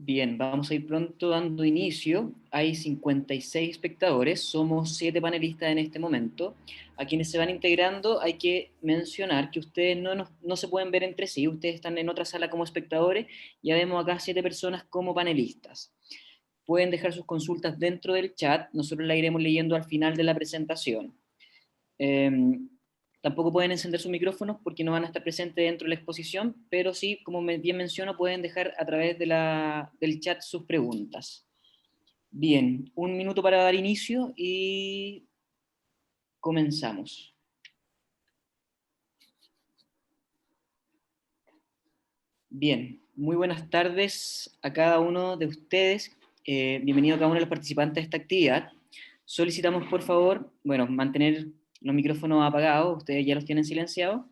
Bien, vamos a ir pronto dando inicio. Hay 56 espectadores, somos 7 panelistas en este momento. A quienes se van integrando hay que mencionar que ustedes no se pueden ver entre sí, ustedes están en otra sala como espectadores, ya vemos acá 7 personas como panelistas. Pueden dejar sus consultas dentro del chat, nosotros la iremos leyendo al final de la presentación. Eh, Tampoco pueden encender sus micrófonos porque no van a estar presentes dentro de la exposición, pero sí, como bien menciono, pueden dejar a través del chat sus preguntas. Bien, un minuto para dar inicio y comenzamos. Bien, muy buenas tardes a cada uno de ustedes. Bienvenido a cada uno de los participantes de esta actividad. Solicitamos, por favor, mantener los micrófonos apagados, ustedes ya los tienen silenciados.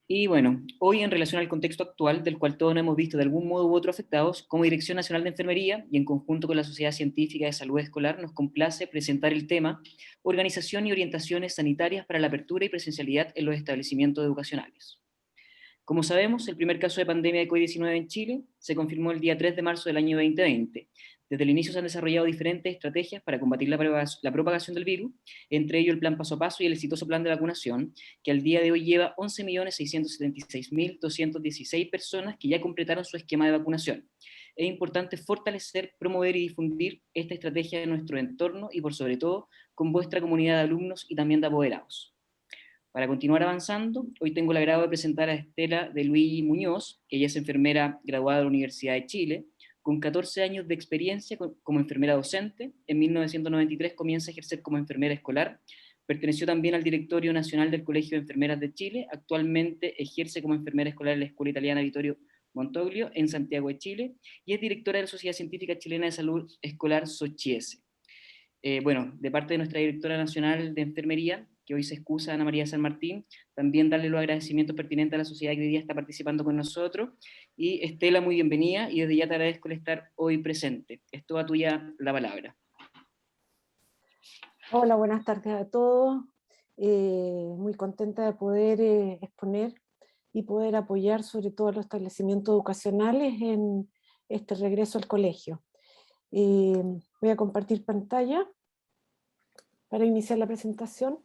Y bueno, hoy en relación al contexto actual, del cual todos nos hemos visto de algún modo u otro afectados, como Dirección Nacional de Enfermería y en conjunto con la Sociedad Científica de Salud Escolar, nos complace presentar el tema Organización y orientaciones sanitarias para la apertura y presencialidad en los establecimientos educacionales. Como sabemos, el primer caso de pandemia de COVID-19 en Chile se confirmó el día 3 de marzo del año 2020. Desde el inicio se han desarrollado diferentes estrategias para combatir la propagación del virus, entre ellos el plan paso a paso y el exitoso plan de vacunación, que al día de hoy lleva 11.676.216 personas que ya completaron su esquema de vacunación. Es importante fortalecer, promover y difundir esta estrategia en nuestro entorno y por sobre todo con vuestra comunidad de alumnos y también de apoderados. Para continuar avanzando, hoy tengo el agrado de presentar a Estela de Luis Muñoz, que ella es enfermera graduada de la Universidad de Chile, con 14 años de experiencia como enfermera docente. En 1993 comienza a ejercer como enfermera escolar. Perteneció también al Directorio Nacional del Colegio de Enfermeras de Chile. Actualmente ejerce como enfermera escolar en la Escuela Italiana Vittorio Montoglio, en Santiago de Chile, y es directora de la Sociedad Científica Chilena de Salud Escolar, SOCHIESE. De parte de nuestra directora nacional de enfermería, que hoy se excusa, Ana María San Martín, también darle los agradecimientos pertinentes a la sociedad que hoy día está participando con nosotros. Y Estela, muy bienvenida, y desde ya te agradezco el estar hoy presente. Es toda tuya la palabra. Hola, buenas tardes a todos. Muy contenta de poder exponer y poder apoyar sobre todo a los establecimientos educacionales en este regreso al colegio. Voy a compartir pantalla para iniciar la presentación.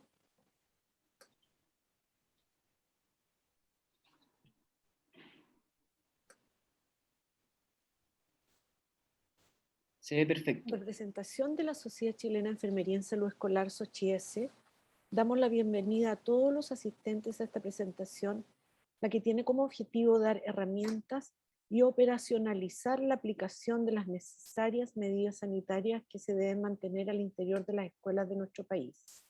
Se ve perfecto. En representación de la Sociedad Chilena de Enfermería en Salud Escolar, SOCHIESE, damos la bienvenida a todos los asistentes a esta presentación, la que tiene como objetivo dar herramientas y operacionalizar la aplicación de las necesarias medidas sanitarias que se deben mantener al interior de las escuelas de nuestro país,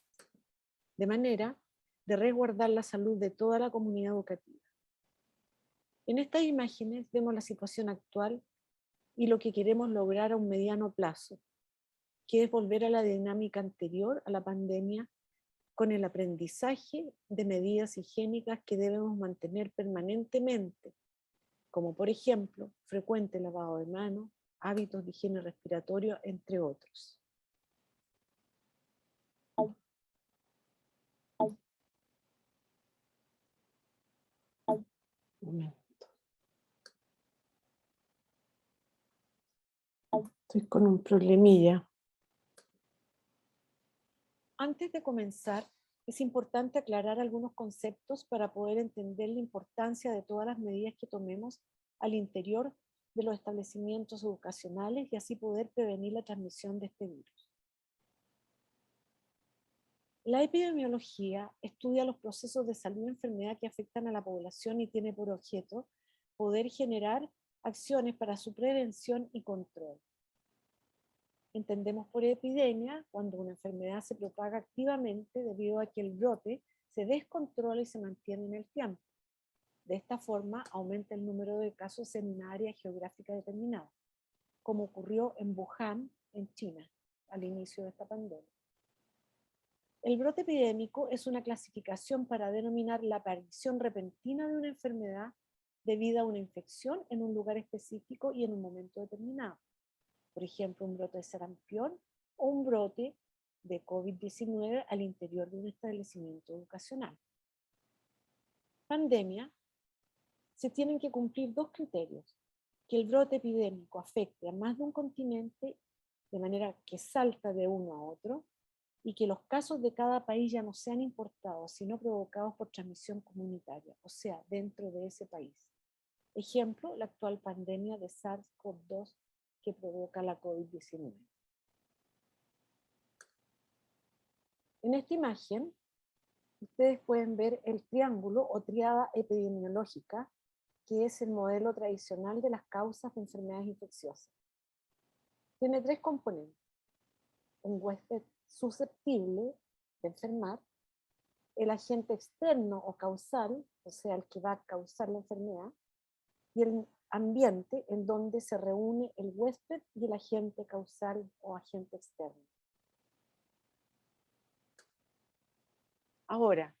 de manera de resguardar la salud de toda la comunidad educativa. En estas imágenes vemos la situación actual y lo que queremos lograr a un mediano plazo, que es volver a la dinámica anterior a la pandemia con el aprendizaje de medidas higiénicas que debemos mantener permanentemente, como por ejemplo, frecuente lavado de manos, hábitos de higiene respiratoria, entre otros. Un momento. Estoy con un problemilla. Antes de comenzar, es importante aclarar algunos conceptos para poder entender la importancia de todas las medidas que tomemos al interior de los establecimientos educacionales y así poder prevenir la transmisión de este virus. La epidemiología estudia los procesos de salud y enfermedad que afectan a la población y tiene por objeto poder generar acciones para su prevención y control. Entendemos por epidemia cuando una enfermedad se propaga activamente debido a que el brote se descontrola y se mantiene en el tiempo. De esta forma aumenta el número de casos en una área geográfica determinada, como ocurrió en Wuhan, en China, al inicio de esta pandemia. El brote epidémico es una clasificación para denominar la aparición repentina de una enfermedad debido a una infección en un lugar específico y en un momento determinado. Por ejemplo, un brote de sarampión o un brote de COVID-19 al interior de un establecimiento educacional. Pandemia, se tienen que cumplir dos criterios, que el brote epidémico afecte a más de un continente de manera que salta de uno a otro y que los casos de cada país ya no sean importados, sino provocados por transmisión comunitaria, o sea, dentro de ese país. Ejemplo, la actual pandemia de SARS-CoV-2 que provoca la COVID-19. En esta imagen, ustedes pueden ver el triángulo o tríada epidemiológica, que es el modelo tradicional de las causas de enfermedades infecciosas. Tiene tres componentes: un huésped susceptible de enfermar, el agente externo o causal, o sea, el que va a causar la enfermedad, y el ambiente en donde se reúne el huésped y el agente causal o agente externo. Ahora,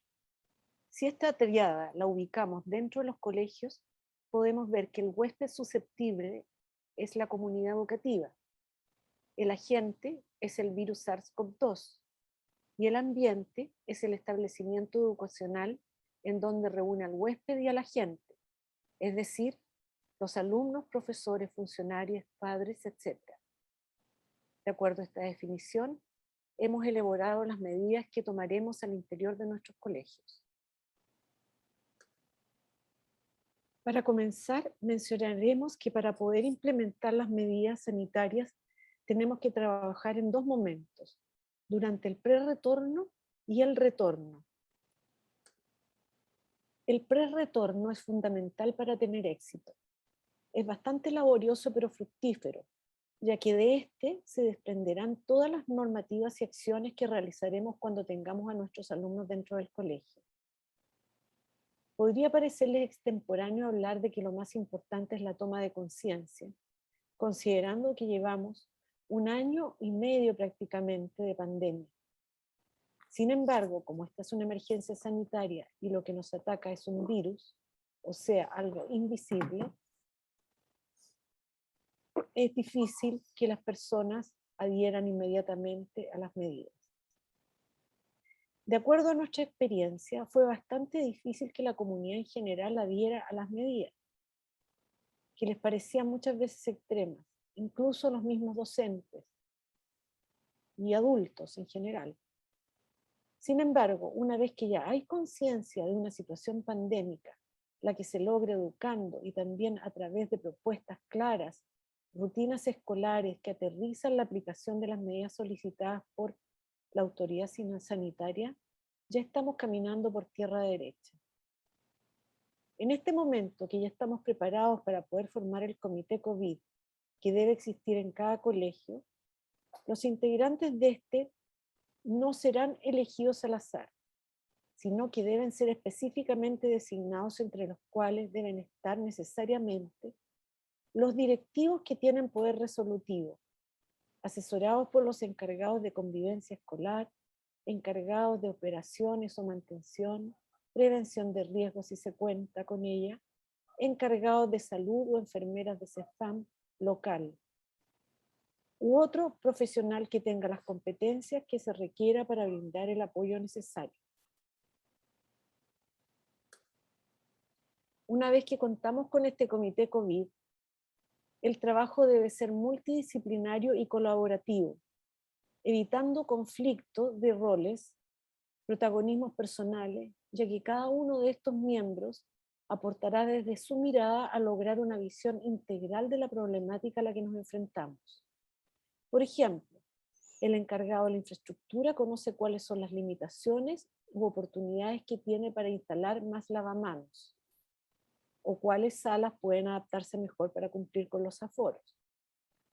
si esta triada la ubicamos dentro de los colegios, podemos ver que el huésped susceptible es la comunidad educativa, el agente es el virus SARS-CoV-2 y el ambiente es el establecimiento educacional en donde reúne al huésped y al agente, es decir, los alumnos, profesores, funcionarios, padres, etc. De acuerdo a esta definición, hemos elaborado las medidas que tomaremos al interior de nuestros colegios. Para comenzar, mencionaremos que para poder implementar las medidas sanitarias tenemos que trabajar en dos momentos, durante el pre-retorno y el retorno. El pre-retorno es fundamental para tener éxito. Es bastante laborioso pero fructífero, ya que de este se desprenderán todas las normativas y acciones que realizaremos cuando tengamos a nuestros alumnos dentro del colegio. Podría parecerles extemporáneo hablar de que lo más importante es la toma de conciencia, considerando que llevamos 1 año y medio prácticamente de pandemia. Sin embargo, como esta es una emergencia sanitaria y lo que nos ataca es un virus, o sea, algo invisible, es difícil que las personas adhieran inmediatamente a las medidas. De acuerdo a nuestra experiencia, fue bastante difícil que la comunidad en general adhiera a las medidas, que les parecían muchas veces extremas, incluso los mismos docentes y adultos en general. Sin embargo, una vez que ya hay conciencia de una situación pandémica, la que se logra educando y también a través de propuestas claras, rutinas escolares que aterrizan la aplicación de las medidas solicitadas por la autoridad sanitaria, ya estamos caminando por tierra derecha. En este momento que ya estamos preparados para poder formar el comité COVID que debe existir en cada colegio, los integrantes de este no serán elegidos al azar, sino que deben ser específicamente designados, entre los cuales deben estar necesariamente los directivos que tienen poder resolutivo, asesorados por los encargados de convivencia escolar, encargados de operaciones o mantención, prevención de riesgos si se cuenta con ella, encargados de salud o enfermeras de CEFAM local, u otro profesional que tenga las competencias que se requiera para brindar el apoyo necesario. Una vez que contamos con este comité COVID, el trabajo debe ser multidisciplinario y colaborativo, evitando conflictos de roles, protagonismos personales, ya que cada uno de estos miembros aportará desde su mirada a lograr una visión integral de la problemática a la que nos enfrentamos. Por ejemplo, el encargado de la infraestructura conoce cuáles son las limitaciones u oportunidades que tiene para instalar más lavamanos, o cuáles salas pueden adaptarse mejor para cumplir con los aforos.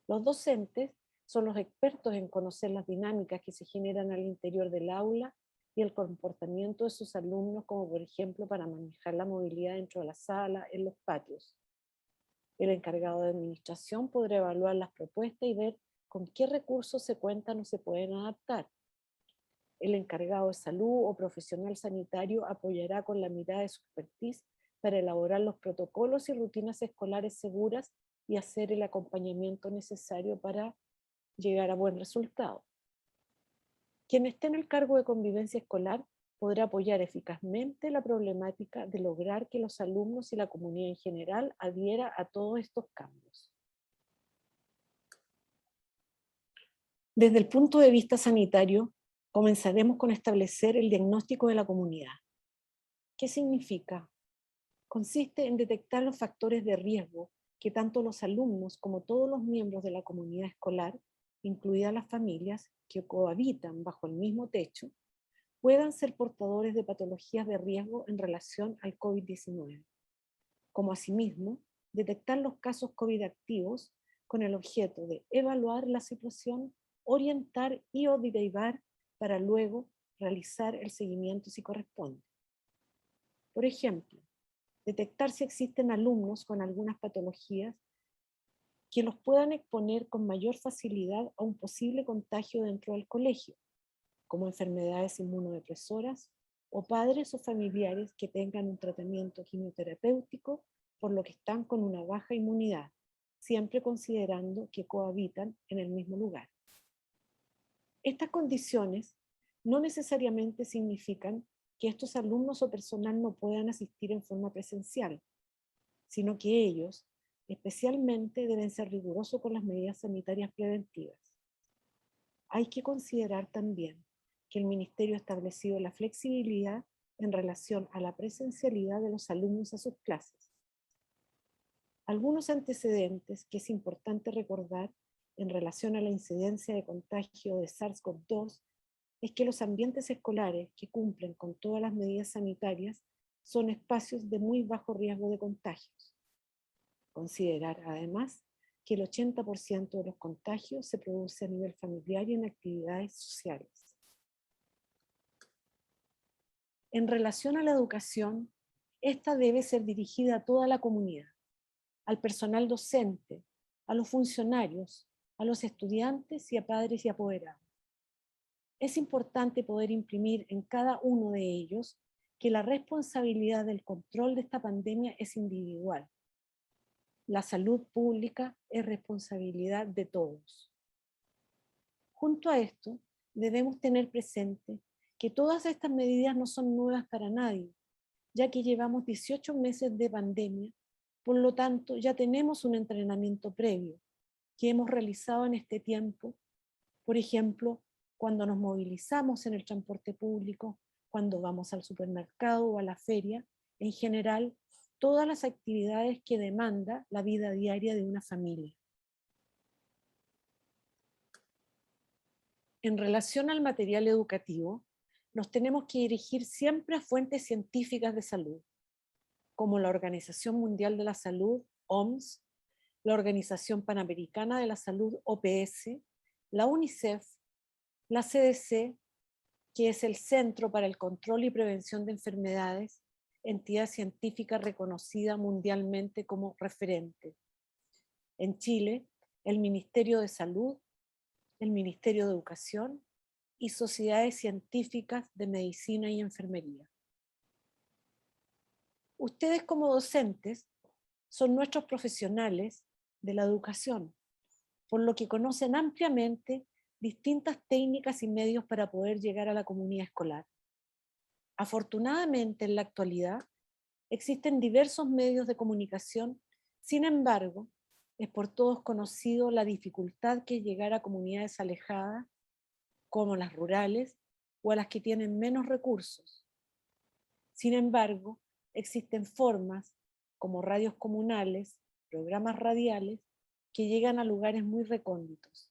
Los docentes son los expertos en conocer las dinámicas que se generan al interior del aula y el comportamiento de sus alumnos, como por ejemplo para manejar la movilidad dentro de la sala, en los patios. El encargado de administración podrá evaluar las propuestas y ver con qué recursos se cuentan o se pueden adaptar. El encargado de salud o profesional sanitario apoyará con la mirada de su expertise para elaborar los protocolos y rutinas escolares seguras y hacer el acompañamiento necesario para llegar a buen resultado. Quien esté en el cargo de convivencia escolar podrá apoyar eficazmente la problemática de lograr que los alumnos y la comunidad en general adhiera a todos estos cambios. Desde el punto de vista sanitario, comenzaremos con establecer el diagnóstico de la comunidad. ¿Qué significa? Consiste en detectar los factores de riesgo que tanto los alumnos como todos los miembros de la comunidad escolar, incluidas las familias que cohabitan bajo el mismo techo, puedan ser portadores de patologías de riesgo en relación al COVID-19, como asimismo detectar los casos COVID activos con el objeto de evaluar la situación, orientar y o derivar para luego realizar el seguimiento si corresponde. Por ejemplo, detectar si existen alumnos con algunas patologías que los puedan exponer con mayor facilidad a un posible contagio dentro del colegio, como enfermedades inmunodepresoras, o padres o familiares que tengan un tratamiento quimioterapéutico por lo que están con una baja inmunidad, siempre considerando que cohabitan en el mismo lugar. Estas condiciones no necesariamente significan que estos alumnos o personal no puedan asistir en forma presencial, sino que ellos especialmente deben ser rigurosos con las medidas sanitarias preventivas. Hay que considerar también que el Ministerio ha establecido la flexibilidad en relación a la presencialidad de los alumnos a sus clases. Algunos antecedentes que es importante recordar en relación a la incidencia de contagio de SARS-CoV-2 es que los ambientes escolares que cumplen con todas las medidas sanitarias son espacios de muy bajo riesgo de contagios. Considerar además que el 80% de los contagios se produce a nivel familiar y en actividades sociales. En relación a la educación, esta debe ser dirigida a toda la comunidad, al personal docente, a los funcionarios, a los estudiantes y a padres y apoderados. Es importante poder imprimir en cada uno de ellos que la responsabilidad del control de esta pandemia es individual. La salud pública es responsabilidad de todos. Junto a esto, debemos tener presente que todas estas medidas no son nuevas para nadie, ya que llevamos 18 meses de pandemia, por lo tanto ya tenemos un entrenamiento previo que hemos realizado en este tiempo, por ejemplo, cuando nos movilizamos en el transporte público, cuando vamos al supermercado o a la feria, en general, todas las actividades que demanda la vida diaria de una familia. En relación al material educativo, nos tenemos que dirigir siempre a fuentes científicas de salud, como la Organización Mundial de la Salud, OMS, la Organización Panamericana de la Salud, OPS, la UNICEF, la CDC, que es el Centro para el Control y Prevención de Enfermedades, entidad científica reconocida mundialmente como referente. En Chile, el Ministerio de Salud, el Ministerio de Educación y sociedades científicas de medicina y enfermería. Ustedes como docentes son nuestros profesionales de la educación, por lo que conocen ampliamente distintas técnicas y medios para poder llegar a la comunidad escolar. Afortunadamente, en la actualidad, existen diversos medios de comunicación, sin embargo, es por todos conocido la dificultad que es llegar a comunidades alejadas, como las rurales, o a las que tienen menos recursos. Sin embargo, existen formas, como radios comunales, programas radiales, que llegan a lugares muy recónditos,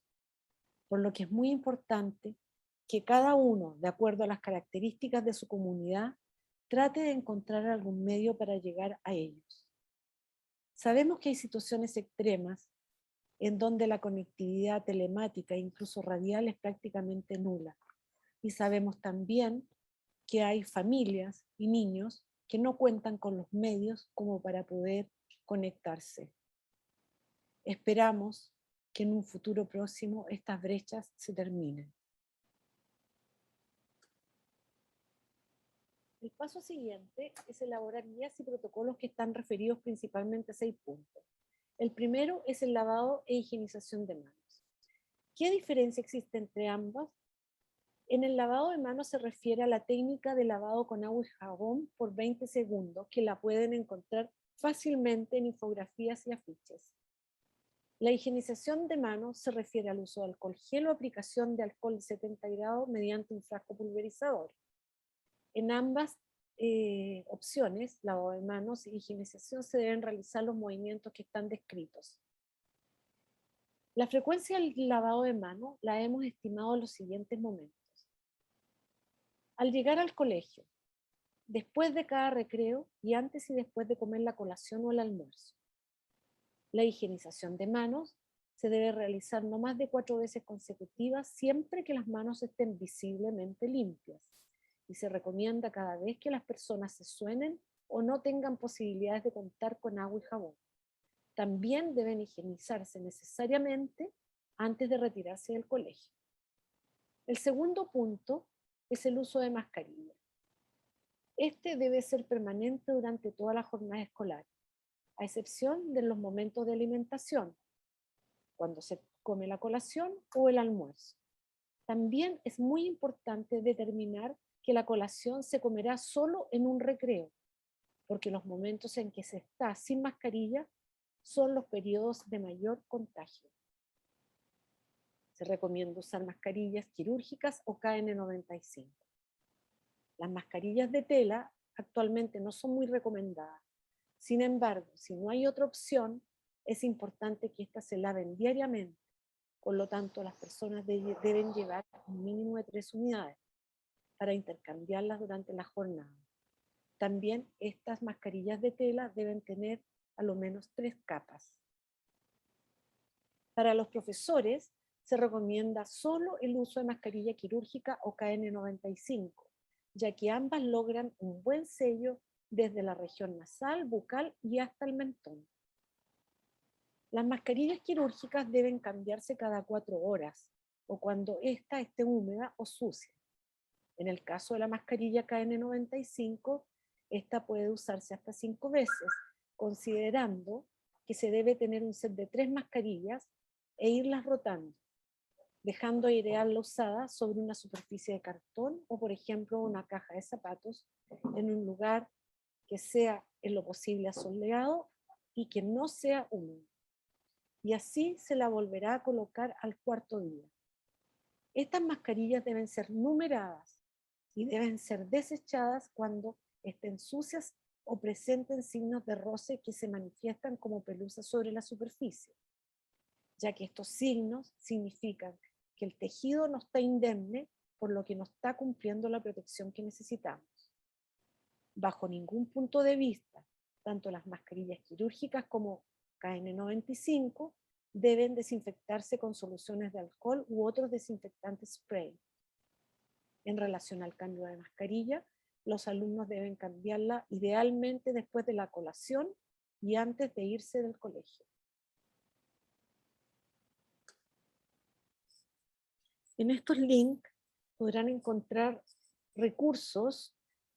por lo que es muy importante que cada uno, de acuerdo a las características de su comunidad, trate de encontrar algún medio para llegar a ellos. Sabemos que hay situaciones extremas en donde la conectividad telemática e incluso radial es prácticamente nula. Y sabemos también que hay familias y niños que no cuentan con los medios como para poder conectarse. Esperamos que en un futuro próximo estas brechas se terminen. El paso siguiente es elaborar guías y protocolos que están referidos principalmente a 6 puntos. El primero es el lavado e higienización de manos. ¿Qué diferencia existe entre ambas? En el lavado de manos se refiere a la técnica de lavado con agua y jabón por 20 segundos, que la pueden encontrar fácilmente en infografías y afiches. La higienización de manos se refiere al uso de alcohol gel o aplicación de alcohol de 70 grados mediante un frasco pulverizador. En ambas opciones, lavado de manos y higienización, se deben realizar los movimientos que están descritos. La frecuencia del lavado de manos la hemos estimado en los siguientes momentos. Al llegar al colegio, después de cada recreo y antes y después de comer la colación o el almuerzo. La higienización de manos se debe realizar no más de 4 veces consecutivas siempre que las manos estén visiblemente limpias y se recomienda cada vez que las personas se suenen o no tengan posibilidades de contar con agua y jabón. También deben higienizarse necesariamente antes de retirarse del colegio. El segundo punto es el uso de mascarilla. Este debe ser permanente durante toda la jornada escolar, a excepción de los momentos de alimentación, cuando se come la colación o el almuerzo. También es muy importante determinar que la colación se comerá solo en un recreo, porque los momentos en que se está sin mascarilla son los periodos de mayor contagio. Se recomienda usar mascarillas quirúrgicas o KN95. Las mascarillas de tela actualmente no son muy recomendadas. Sin embargo, si no hay otra opción, es importante que éstas se laven diariamente. Por lo tanto, las personas deben llevar un mínimo de 3 unidades para intercambiarlas durante la jornada. También estas mascarillas de tela deben tener a lo menos 3 capas. Para los profesores, se recomienda solo el uso de mascarilla quirúrgica o KN95, ya que ambas logran un buen sello desde la región nasal, bucal y hasta el mentón. Las mascarillas quirúrgicas deben cambiarse cada 4 horas o cuando ésta esté húmeda o sucia. En el caso de la mascarilla KN95, esta puede usarse hasta 5 veces, considerando que se debe tener un set de 3 mascarillas e irlas rotando, dejando airear la usada sobre una superficie de cartón o, por ejemplo, una caja de zapatos en un lugar que sea en lo posible asoleado y que no sea húmedo. Y así se la volverá a colocar al 4.º día. Estas mascarillas deben ser numeradas y deben ser desechadas cuando estén sucias o presenten signos de roce que se manifiestan como pelusas sobre la superficie, ya que estos signos significan que el tejido no está indemne, por lo que no está cumpliendo la protección que necesitamos. Bajo ningún punto de vista, tanto las mascarillas quirúrgicas como KN95 deben desinfectarse con soluciones de alcohol u otros desinfectantes spray. En relación al cambio de mascarilla, los alumnos deben cambiarla idealmente después de la colación y antes de irse del colegio. En estos links podrán encontrar recursos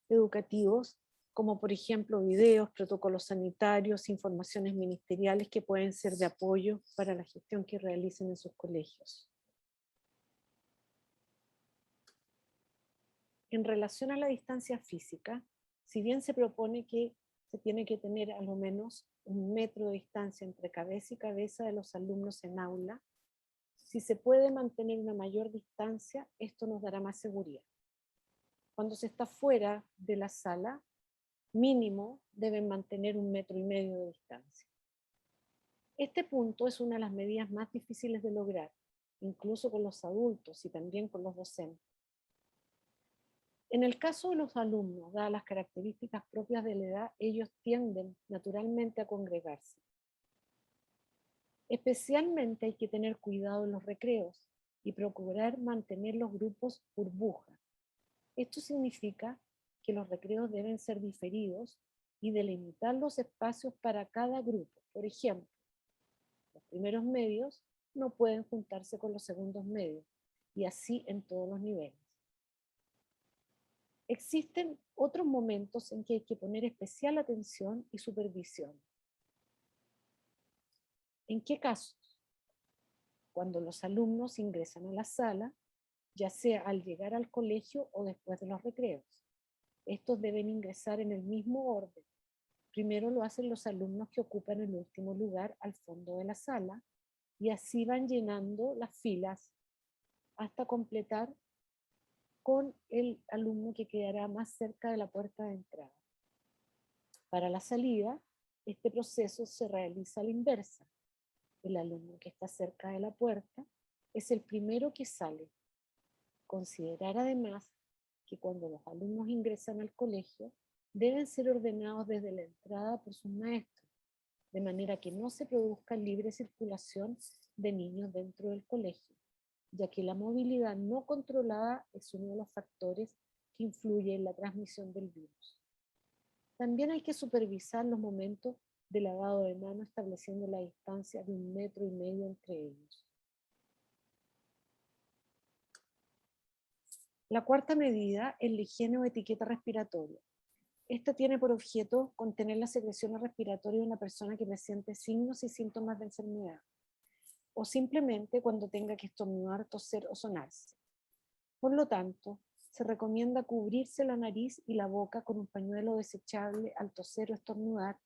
educativos, como por ejemplo videos, protocolos sanitarios, informaciones ministeriales que pueden ser de apoyo para la gestión que realicen en sus colegios. En relación a la distancia física, si bien se propone que se tiene que tener a lo menos 1 metro de distancia entre cabeza y cabeza de los alumnos en aula, si se puede mantener una mayor distancia, esto nos dará más seguridad. Cuando se está fuera de la sala, mínimo deben mantener 1,5 metros de distancia. Este punto es una de las medidas más difíciles de lograr, incluso con los adultos y también con los docentes. En el caso de los alumnos, dadas las características propias de la edad, ellos tienden naturalmente a congregarse. Especialmente hay que tener cuidado en los recreos y procurar mantener los grupos burbuja. Esto significa que los recreos deben ser diferidos y delimitar los espacios para cada grupo. Por ejemplo, los primeros medios no pueden juntarse con los segundos medios, y así en todos los niveles. Existen otros momentos en que hay que poner especial atención y supervisión. ¿En qué casos? Cuando los alumnos ingresan a la sala ya sea al llegar al colegio o después de los recreos. Estos deben ingresar en el mismo orden. Primero lo hacen los alumnos que ocupan el último lugar al fondo de la sala y así van llenando las filas hasta completar con el alumno que quedará más cerca de la puerta de entrada. Para la salida, este proceso se realiza a la inversa. El alumno que está cerca de la puerta es el primero que sale. Considerar además que cuando los alumnos ingresan al colegio, deben ser ordenados desde la entrada por sus maestros, de manera que no se produzca libre circulación de niños dentro del colegio, ya que la movilidad no controlada es uno de los factores que influye en la transmisión del virus. También hay que supervisar los momentos de lavado de manos estableciendo la distancia de 1,5 metros entre ellos. La cuarta medida es la higiene o etiqueta respiratoria. Esta tiene por objeto contener las secreciones respiratorias de una persona que presente signos y síntomas de enfermedad, o simplemente cuando tenga que estornudar, toser o sonarse. Por lo tanto, se recomienda cubrirse la nariz y la boca con un pañuelo desechable al toser o estornudar,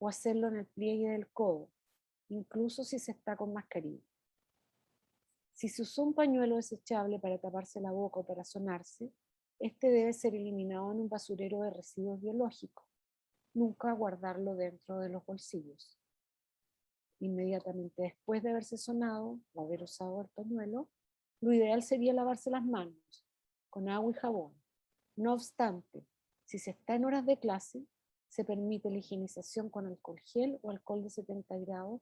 o hacerlo en el pliegue del codo, incluso si se está con mascarilla. Si se usó un pañuelo desechable para taparse la boca o para sonarse, este debe ser eliminado en un basurero de residuos biológicos. Nunca guardarlo dentro de los bolsillos. Inmediatamente después de haberse sonado o haber usado el pañuelo, lo ideal sería lavarse las manos con agua y jabón. No obstante, si se está en horas de clase, se permite la higienización con alcohol gel o alcohol de 70 grados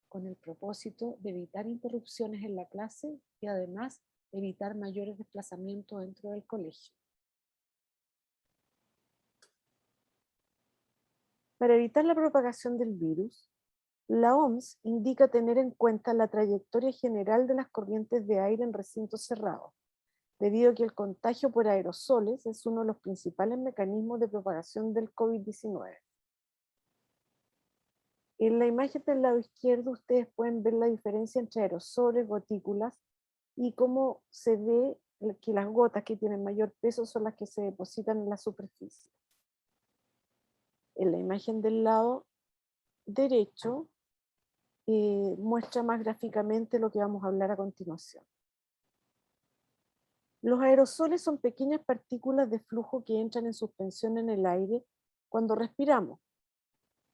con el propósito de evitar interrupciones en la clase y además evitar mayores desplazamientos dentro del colegio. Para evitar la propagación del virus, la OMS indica tener en cuenta la trayectoria general de las corrientes de aire en recintos cerrados, debido a que el contagio por aerosoles es uno de los principales mecanismos de propagación del COVID-19. En la imagen del lado izquierdo ustedes pueden ver la diferencia entre aerosoles, gotículas, y cómo se ve que las gotas que tienen mayor peso son las que se depositan en la superficie. En la imagen del lado derecho muestra más gráficamente lo que vamos a hablar a continuación. Los aerosoles son pequeñas partículas de flujo que entran en suspensión en el aire cuando respiramos.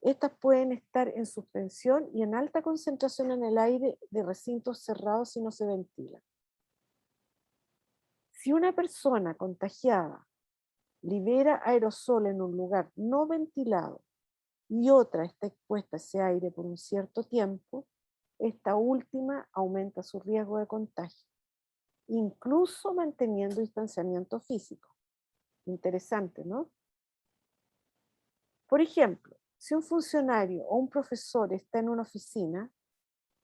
Estas pueden estar en suspensión y en alta concentración en el aire de recintos cerrados si no se ventilan. Si una persona contagiada libera aerosol en un lugar no ventilado y otra está expuesta a ese aire por un cierto tiempo, esta última aumenta su riesgo de contagio, incluso manteniendo distanciamiento físico. Interesante, ¿no? Por ejemplo, si un funcionario o un profesor está en una oficina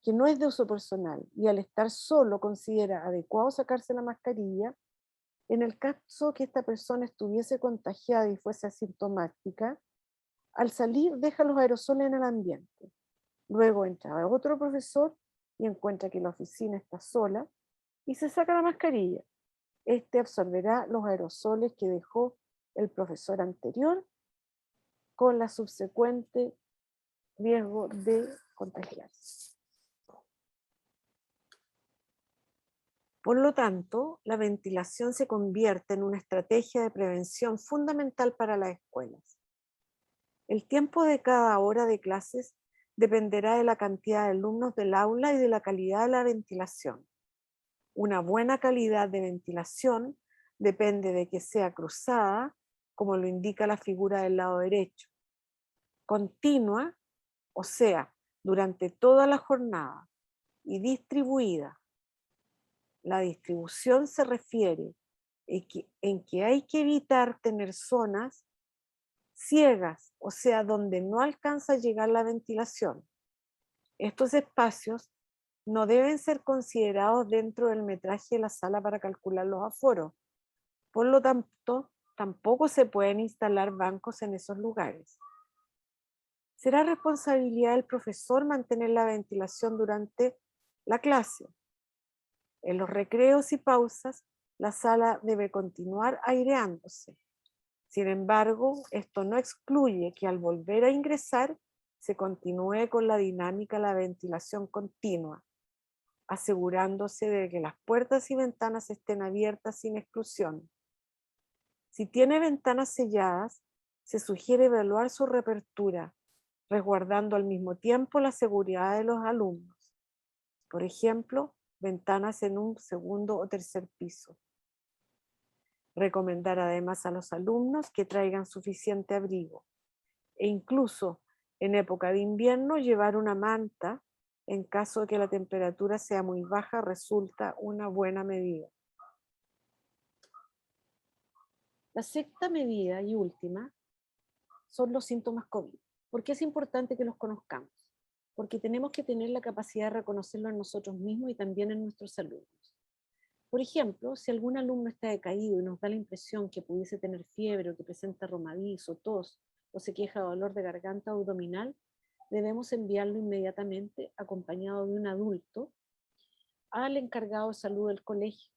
que no es de uso personal y al estar solo considera adecuado sacarse la mascarilla, en el caso que esta persona estuviese contagiada y fuese asintomática, al salir deja los aerosoles en el ambiente. Luego entra otro profesor y encuentra que la oficina está sola y se saca la mascarilla. Este absorberá los aerosoles que dejó el profesor anterior con la subsecuente riesgo de contagiarse. Por lo tanto, la ventilación se convierte en una estrategia de prevención fundamental para las escuelas. El tiempo de cada hora de clases dependerá de la cantidad de alumnos del aula y de la calidad de la ventilación. Una buena calidad de ventilación depende de que sea cruzada, como lo indica la figura del lado derecho, continua, o sea, durante toda la jornada, y distribuida. La distribución se refiere en que hay que evitar tener zonas ciegas, o sea, donde no alcanza a llegar la ventilación. Estos espacios no deben ser considerados dentro del metraje de la sala para calcular los aforos. Por lo tanto, tampoco se pueden instalar bancos en esos lugares. Será responsabilidad del profesor mantener la ventilación durante la clase. En los recreos y pausas la sala debe continuar aireándose. Sin embargo, esto no excluye que al volver a ingresar se continúe con la dinámica de la ventilación continua, asegurándose de que las puertas y ventanas estén abiertas sin exclusión. Si tiene ventanas selladas, se sugiere evaluar su reapertura, resguardando al mismo tiempo la seguridad de los alumnos. Por ejemplo, ventanas en un segundo o tercer piso. Recomendar además a los alumnos que traigan suficiente abrigo e incluso en época de invierno llevar una manta en caso de que la temperatura sea muy baja resulta una buena medida. La sexta medida y última son los síntomas COVID. ¿Por qué es importante que los conozcamos? Porque tenemos que tener la capacidad de reconocerlo en nosotros mismos y también en nuestros alumnos. Por ejemplo, si algún alumno está decaído y nos da la impresión que pudiese tener fiebre o que presenta romadizo, tos o se queja de dolor de garganta o abdominal, debemos enviarlo inmediatamente acompañado de un adulto al encargado de salud del colegio.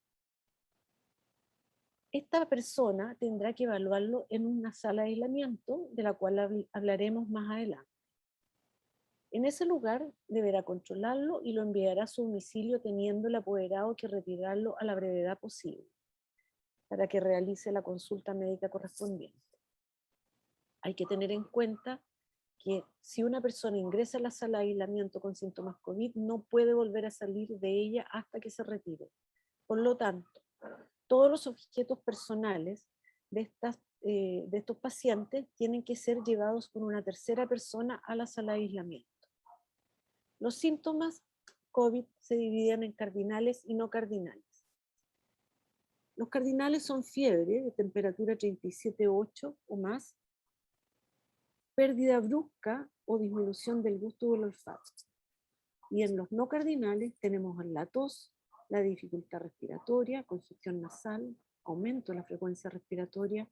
Esta persona tendrá que evaluarlo en una sala de aislamiento, de la cual hablaremos más adelante. En ese lugar deberá controlarlo y lo enviará a su domicilio teniendo el apoderado que retirarlo a la brevedad posible para que realice la consulta médica correspondiente. Hay que tener en cuenta que si una persona ingresa a la sala de aislamiento con síntomas COVID, no puede volver a salir de ella hasta que se retire. Por lo tanto, todos los objetos personales de estos pacientes tienen que ser llevados por una tercera persona a la sala de aislamiento. Los síntomas COVID se dividen en cardinales y no cardinales. Los cardinales son fiebre de temperatura 37,8 o más, pérdida brusca o disminución del gusto del olfato. Y en los no cardinales tenemos la tos, la dificultad respiratoria, congestión nasal, aumento de la frecuencia respiratoria,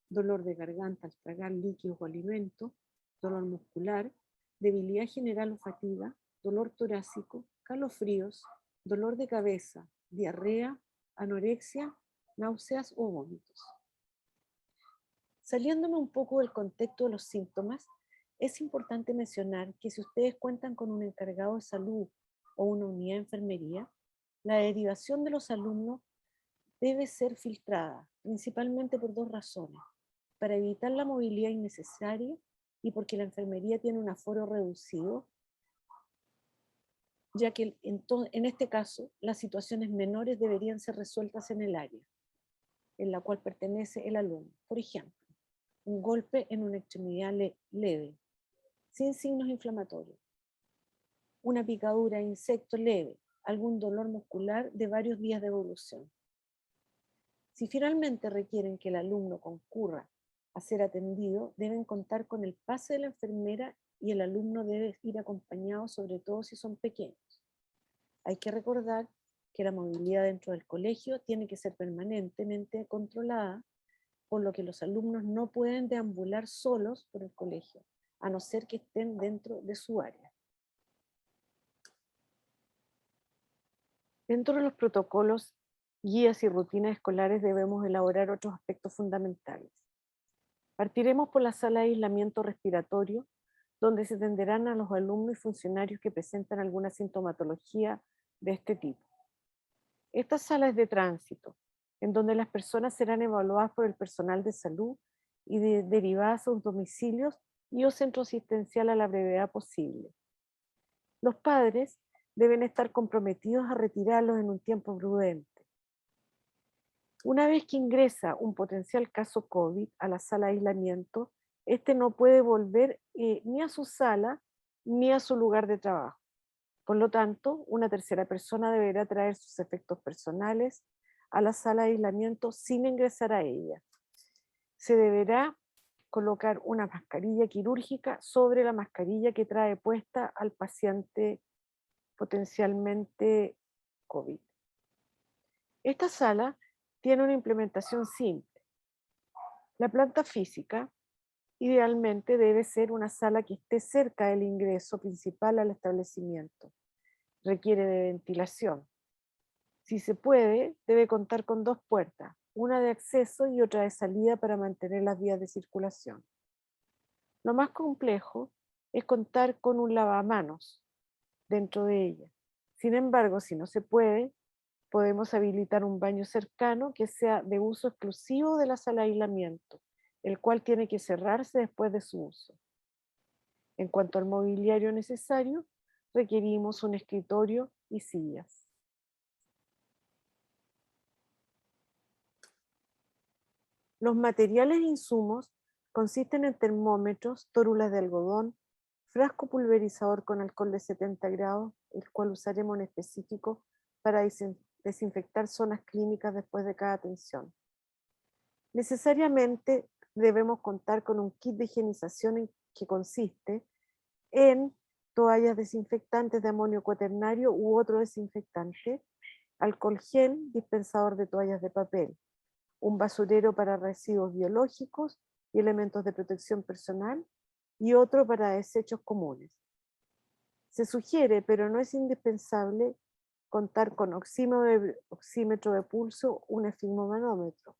dolor de garganta al tragar líquidos o alimentos, dolor muscular, debilidad general o fatiga, dolor torácico, calofríos, dolor de cabeza, diarrea, anorexia, náuseas o vómitos. Saliéndome un poco del contexto de los síntomas, es importante mencionar que si ustedes cuentan con un encargado de salud o una unidad de enfermería, la derivación de los alumnos debe ser filtrada, principalmente por dos razones: para evitar la movilidad innecesaria y porque la enfermería tiene un aforo reducido, ya que en este caso las situaciones menores deberían ser resueltas en el área en la cual pertenece el alumno. Por ejemplo, un golpe en una extremidad leve, sin signos inflamatorios, una picadura de insecto leve, algún dolor muscular de varios días de evolución. Si finalmente requieren que el alumno concurra a ser atendido, deben contar con el pase de la enfermera y el alumno debe ir acompañado, sobre todo si son pequeños. Hay que recordar que la movilidad dentro del colegio tiene que ser permanentemente controlada, por lo que los alumnos no pueden deambular solos por el colegio, a no ser que estén dentro de su área. Dentro de los protocolos, guías y rutinas escolares debemos elaborar otros aspectos fundamentales. Partiremos por la sala de aislamiento respiratorio, donde se atenderán a los alumnos y funcionarios que presentan alguna sintomatología de este tipo. Esta sala es de tránsito, en donde las personas serán evaluadas por el personal de salud y derivadas a sus domicilios y o centro asistencial a la brevedad posible. Los padres deben estar comprometidos a retirarlos en un tiempo prudente. Una vez que ingresa un potencial caso COVID a la sala de aislamiento, este no puede volver ni a su sala ni a su lugar de trabajo. Por lo tanto, una tercera persona deberá traer sus efectos personales a la sala de aislamiento sin ingresar a ella. Se deberá colocar una mascarilla quirúrgica sobre la mascarilla que trae puesta al paciente potencialmente COVID. Esta sala tiene una implementación simple. La planta física idealmente debe ser una sala que esté cerca del ingreso principal al establecimiento. Requiere de ventilación. Si se puede, debe contar con 2 puertas, una de acceso y otra de salida para mantener las vías de circulación. Lo más complejo es contar con un lavamanos dentro de ella. Sin embargo, si no se puede, podemos habilitar un baño cercano que sea de uso exclusivo de la sala de aislamiento, el cual tiene que cerrarse después de su uso. En cuanto al mobiliario necesario, requerimos un escritorio y sillas. Los materiales e insumos consisten en termómetros, tórulas de algodón, frasco pulverizador con alcohol de 70 grados, el cual usaremos en específico para desinfectar zonas clínicas después de cada atención. Necesariamente debemos contar con un kit de higienización que consiste en toallas desinfectantes de amonio cuaternario u otro desinfectante, alcohol gel, dispensador de toallas de papel, un basurero para residuos biológicos y elementos de protección personal y otro para desechos comunes. Se sugiere, pero no es indispensable, contar con oxímetro de pulso, un esfigmomanómetro.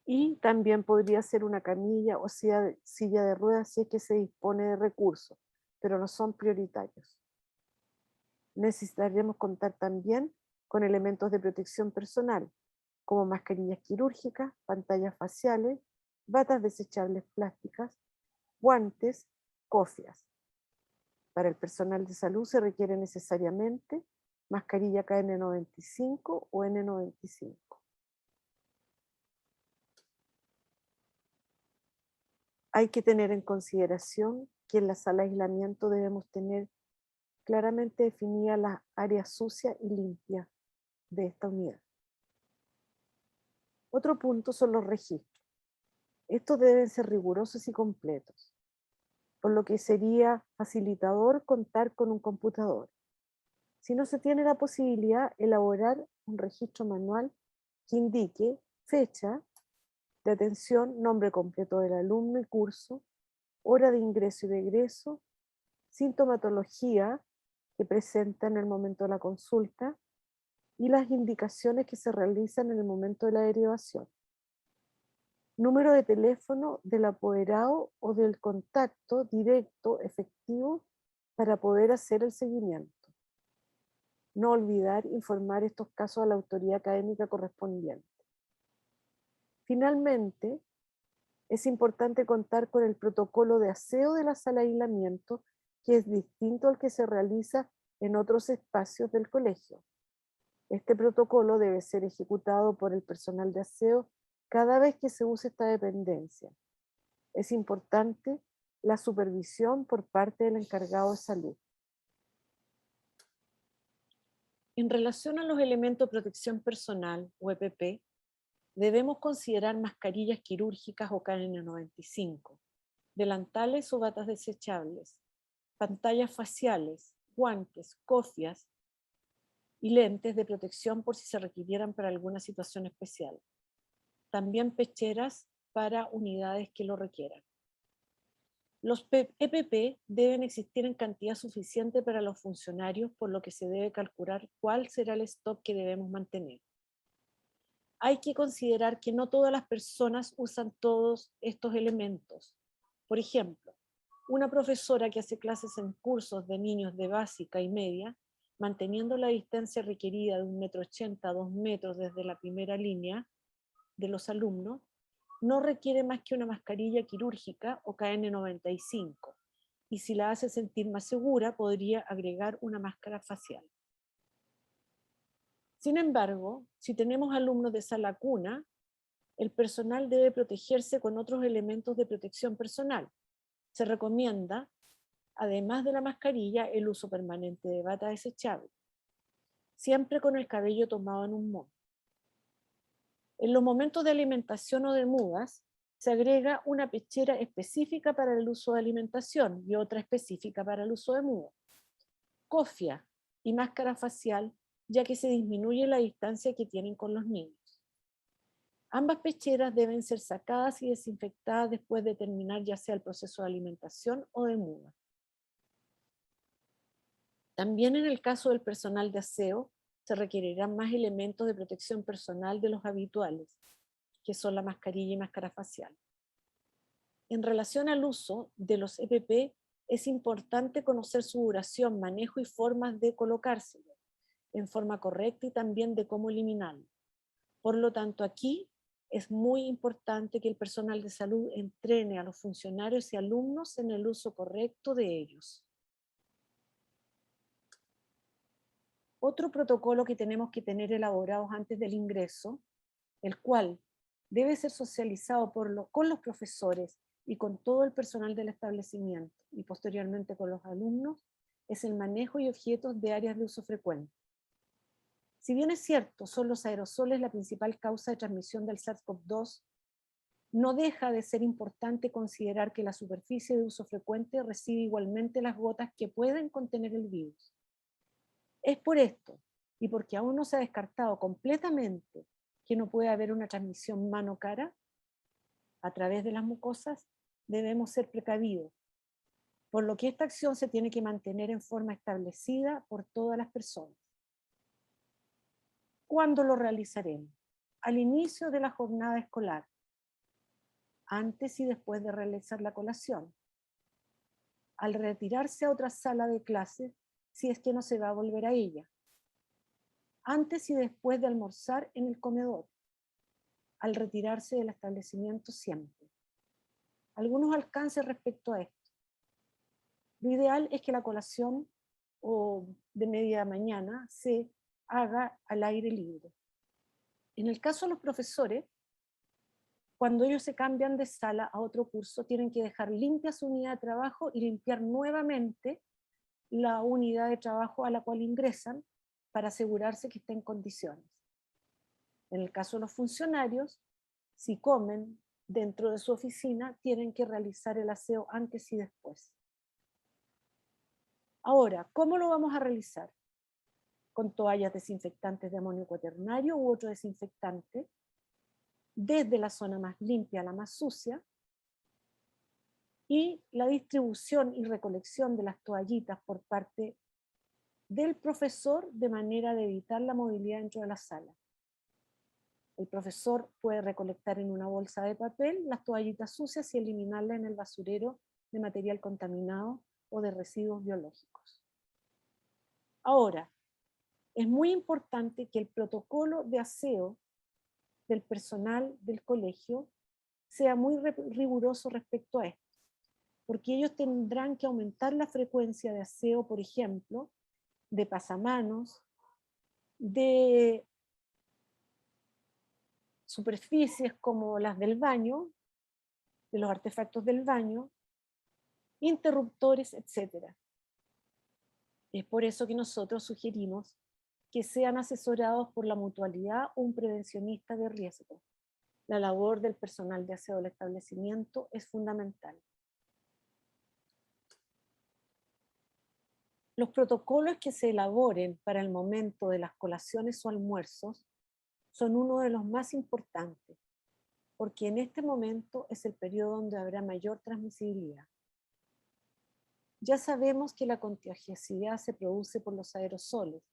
Y también podría ser una camilla o silla de ruedas si es que se dispone de recursos, pero no son prioritarios. Necesitaríamos contar también con elementos de protección personal, como mascarillas quirúrgicas, pantallas faciales, batas desechables plásticas, guantes, cofias. Para el personal de salud se requiere necesariamente mascarilla KN95 o N95. Hay que tener en consideración que en la sala de aislamiento debemos tener claramente definidas las áreas sucias y limpias de esta unidad. Otro punto son los registros. Estos deben ser rigurosos y completos, por lo que sería facilitador contar con un computador. Si no se tiene la posibilidad, elaborar un registro manual que indique fecha de atención, nombre completo del alumno y curso, hora de ingreso y de egreso, sintomatología que presenta en el momento de la consulta y las indicaciones que se realizan en el momento de la derivación. Número de teléfono del apoderado o del contacto directo efectivo para poder hacer el seguimiento. No olvidar informar estos casos a la autoridad académica correspondiente. Finalmente, es importante contar con el protocolo de aseo de la sala de aislamiento, que es distinto al que se realiza en otros espacios del colegio. Este protocolo debe ser ejecutado por el personal de aseo cada vez que se use esta dependencia. Es importante la supervisión por parte del encargado de salud. En relación a los elementos de protección personal, o EPP, debemos considerar mascarillas quirúrgicas o KN95, delantales o batas desechables, pantallas faciales, guantes, cofias y lentes de protección por si se requirieran para alguna situación especial. También pecheras para unidades que lo requieran. Los EPP deben existir en cantidad suficiente para los funcionarios, por lo que se debe calcular cuál será el stock que debemos mantener. Hay que considerar que no todas las personas usan todos estos elementos. Por ejemplo, una profesora que hace clases en cursos de niños de básica y media, manteniendo la distancia requerida de 1,80 m a 2 metros desde la primera línea de los alumnos, no requiere más que una mascarilla quirúrgica o KN95, y si la hace sentir más segura, podría agregar una máscara facial. Sin embargo, si tenemos alumnos de sala cuna, el personal debe protegerse con otros elementos de protección personal. Se recomienda, además de la mascarilla, el uso permanente de bata desechable, siempre con el cabello tomado en un moño. En los momentos de alimentación o de mudas, se agrega una pechera específica para el uso de alimentación y otra específica para el uso de muda. Cofia y máscara facial, ya que se disminuye la distancia que tienen con los niños. Ambas pecheras deben ser sacadas y desinfectadas después de terminar ya sea el proceso de alimentación o de muda. También en el caso del personal de aseo, se requerirán más elementos de protección personal de los habituales, que son la mascarilla y máscara facial. En relación al uso de los EPP, es importante conocer su duración, manejo y formas de colocárselo en forma correcta y también de cómo eliminarlo. Por lo tanto, aquí es muy importante que el personal de salud entrene a los funcionarios y alumnos en el uso correcto de ellos. Otro protocolo que tenemos que tener elaborados antes del ingreso, el cual debe ser socializado con los profesores y con todo el personal del establecimiento y posteriormente con los alumnos, es el manejo y objetos de áreas de uso frecuente. Si bien es cierto, son los aerosoles la principal causa de transmisión del SARS-CoV-2, no deja de ser importante considerar que la superficie de uso frecuente recibe igualmente las gotas que pueden contener el virus. Es por esto, y porque aún no se ha descartado completamente que no puede haber una transmisión mano-cara a través de las mucosas, debemos ser precavidos, por lo que esta acción se tiene que mantener en forma establecida por todas las personas. ¿Cuándo lo realizaremos? Al inicio de la jornada escolar, antes y después de realizar la colación, al retirarse a otra sala de clases, si es que no se va a volver a ella, antes y después de almorzar en el comedor, al retirarse del establecimiento siempre. Algunos alcances respecto a esto. Lo ideal es que la colación o de media mañana se haga al aire libre. En el caso de los profesores, cuando ellos se cambian de sala a otro curso, tienen que dejar limpia su unidad de trabajo y limpiar nuevamente la unidad de trabajo a la cual ingresan para asegurarse que está en condiciones. En el caso de los funcionarios, si comen dentro de su oficina, tienen que realizar el aseo antes y después. Ahora, ¿cómo lo vamos a realizar? Con toallas desinfectantes de amonio cuaternario u otro desinfectante, desde la zona más limpia a la más sucia, y la distribución y recolección de las toallitas por parte del profesor de manera de evitar la movilidad dentro de la sala. El profesor puede recolectar en una bolsa de papel las toallitas sucias y eliminarlas en el basurero de material contaminado o de residuos biológicos. Ahora, es muy importante que el protocolo de aseo del personal del colegio sea muy riguroso respecto a esto, porque ellos tendrán que aumentar la frecuencia de aseo, por ejemplo, de pasamanos, de superficies como las del baño, de los artefactos del baño, interruptores, etc. Es por eso que nosotros sugerimos que sean asesorados por la mutualidad o un prevencionista de riesgo. La labor del personal de aseo del establecimiento es fundamental. Los protocolos que se elaboren para el momento de las colaciones o almuerzos son uno de los más importantes, porque en este momento es el periodo donde habrá mayor transmisibilidad. Ya sabemos que la contagiosidad se produce por los aerosoles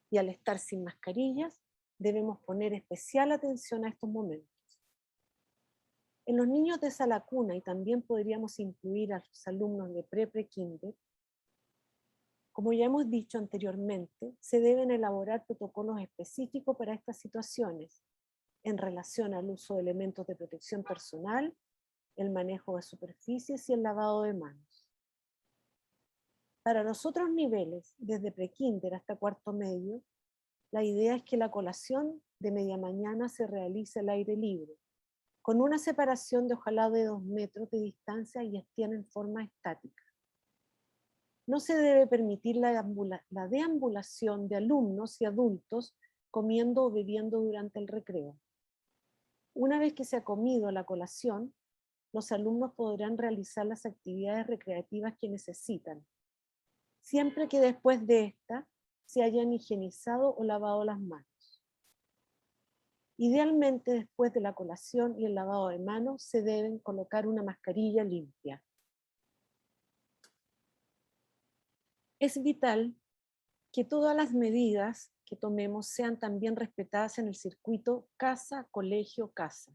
y al estar sin mascarillas debemos poner especial atención a estos momentos. En los niños de sala cuna, y también podríamos incluir a los alumnos de pre-kinder, como ya hemos dicho anteriormente, se deben elaborar protocolos específicos para estas situaciones en relación al uso de elementos de protección personal, el manejo de superficies y el lavado de manos. Para los otros niveles, desde prekinder hasta cuarto medio, la idea es que la colación de media mañana se realice al aire libre, con una separación de ojalá de 2 metros de distancia y estén en forma estática. No se debe permitir la deambulación de alumnos y adultos comiendo o bebiendo durante el recreo. Una vez que se ha comido la colación, los alumnos podrán realizar las actividades recreativas que necesitan, siempre que después de esta se hayan higienizado o lavado las manos. Idealmente, después de la colación y el lavado de manos, se deben colocar una mascarilla limpia. Es vital que todas las medidas que tomemos sean también respetadas en el circuito casa, colegio, casa.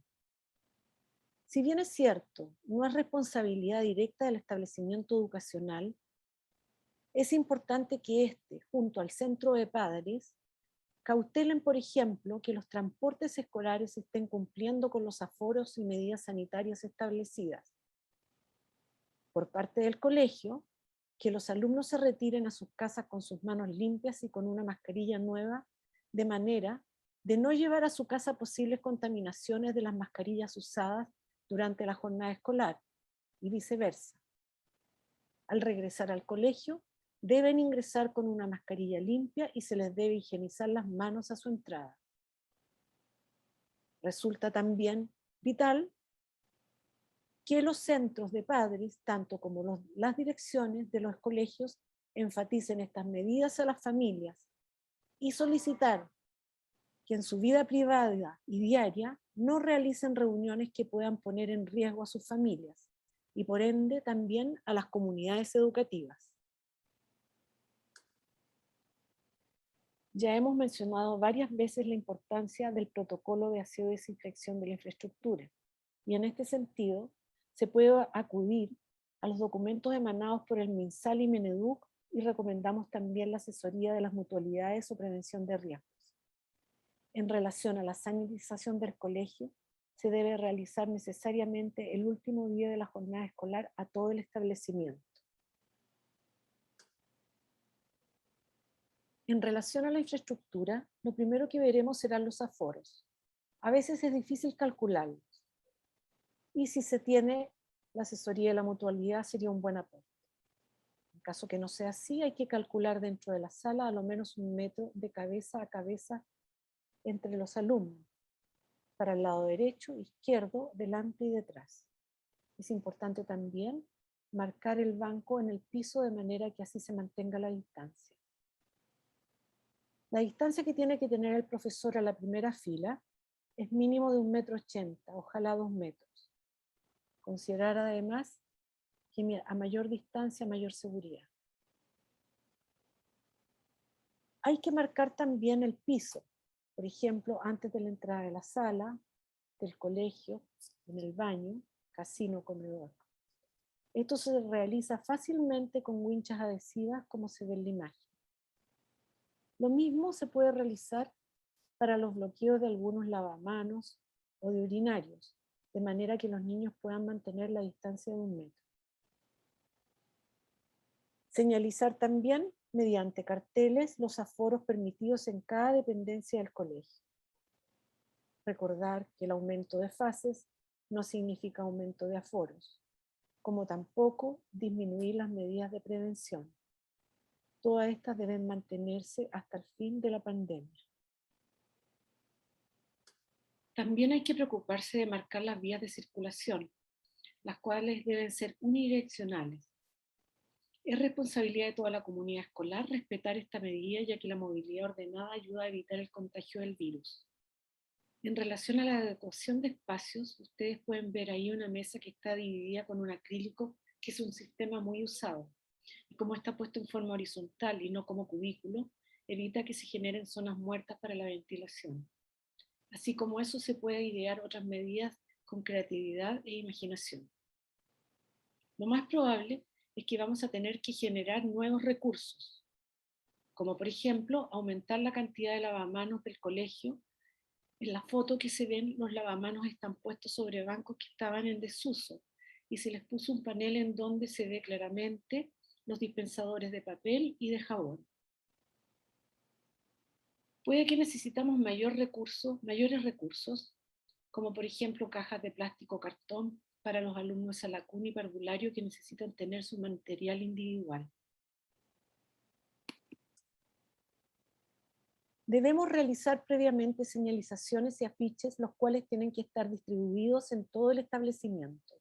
Si bien es cierto, no es responsabilidad directa del establecimiento educacional, es importante que éste, junto al centro de padres, cautelen, por ejemplo, que los transportes escolares estén cumpliendo con los aforos y medidas sanitarias establecidas. Por parte del colegio, que los alumnos se retiren a sus casas con sus manos limpias y con una mascarilla nueva, de manera de no llevar a su casa posibles contaminaciones de las mascarillas usadas durante la jornada escolar, y viceversa. Al regresar al colegio, deben ingresar con una mascarilla limpia y se les debe higienizar las manos a su entrada. Resulta también vital que los centros de padres, tanto como las direcciones de los colegios, enfaticen estas medidas a las familias y solicitar que en su vida privada y diaria no realicen reuniones que puedan poner en riesgo a sus familias y por ende también a las comunidades educativas. Ya hemos mencionado varias veces la importancia del protocolo de aseo y desinfección de la infraestructura, y en este sentido se puede acudir a los documentos emanados por el MinSal y Mineduc, y recomendamos también la asesoría de las mutualidades o prevención de riesgos. En relación a la sanitización del colegio, se debe realizar necesariamente el último día de la jornada escolar a todo el establecimiento. En relación a la infraestructura, lo primero que veremos serán los aforos. A veces es difícil calcularlos, y si se tiene la asesoría de la mutualidad sería un buen aporte. En caso que no sea así, hay que calcular dentro de la sala a lo menos 1 metro de cabeza a cabeza entre los alumnos, para el lado derecho, izquierdo, delante y detrás. Es importante también marcar el banco en el piso de manera que así se mantenga la distancia. La distancia que tiene que tener el profesor a la primera fila es mínimo de 1,80 m, ojalá 2 metros. Considerar además que a mayor distancia, mayor seguridad. Hay que marcar también el piso, por ejemplo, antes de la entrada de la sala, del colegio, en el baño, casino, comedor. Esto se realiza fácilmente con winchas adhesivas, como se ve en la imagen. Lo mismo se puede realizar para los bloqueos de algunos lavamanos o de urinarios, de manera que los niños puedan mantener la distancia de 1 metro. Señalizar también, mediante carteles, los aforos permitidos en cada dependencia del colegio. Recordar que el aumento de fases no significa aumento de aforos, como tampoco disminuir las medidas de prevención. Todas estas deben mantenerse hasta el fin de la pandemia. También hay que preocuparse de marcar las vías de circulación, las cuales deben ser unidireccionales. Es responsabilidad de toda la comunidad escolar respetar esta medida, ya que la movilidad ordenada ayuda a evitar el contagio del virus. En relación a la adecuación de espacios, ustedes pueden ver ahí una mesa que está dividida con un acrílico, que es un sistema muy usado. Y como está puesto en forma horizontal y no como cubículo, evita que se generen zonas muertas para la ventilación. Así como eso, se puede idear otras medidas con creatividad e imaginación. Lo más probable es que vamos a tener que generar nuevos recursos, como por ejemplo aumentar la cantidad de lavamanos del colegio. En la foto que se ven, los lavamanos están puestos sobre bancos que estaban en desuso y se les puso un panel en donde se ve claramente los dispensadores de papel y de jabón. Puede que necesitamos mayores recursos, como por ejemplo cajas de plástico o cartón para los alumnos de salacún y parvulario que necesitan tener su material individual. Debemos realizar previamente señalizaciones y afiches, los cuales tienen que estar distribuidos en todo el establecimiento.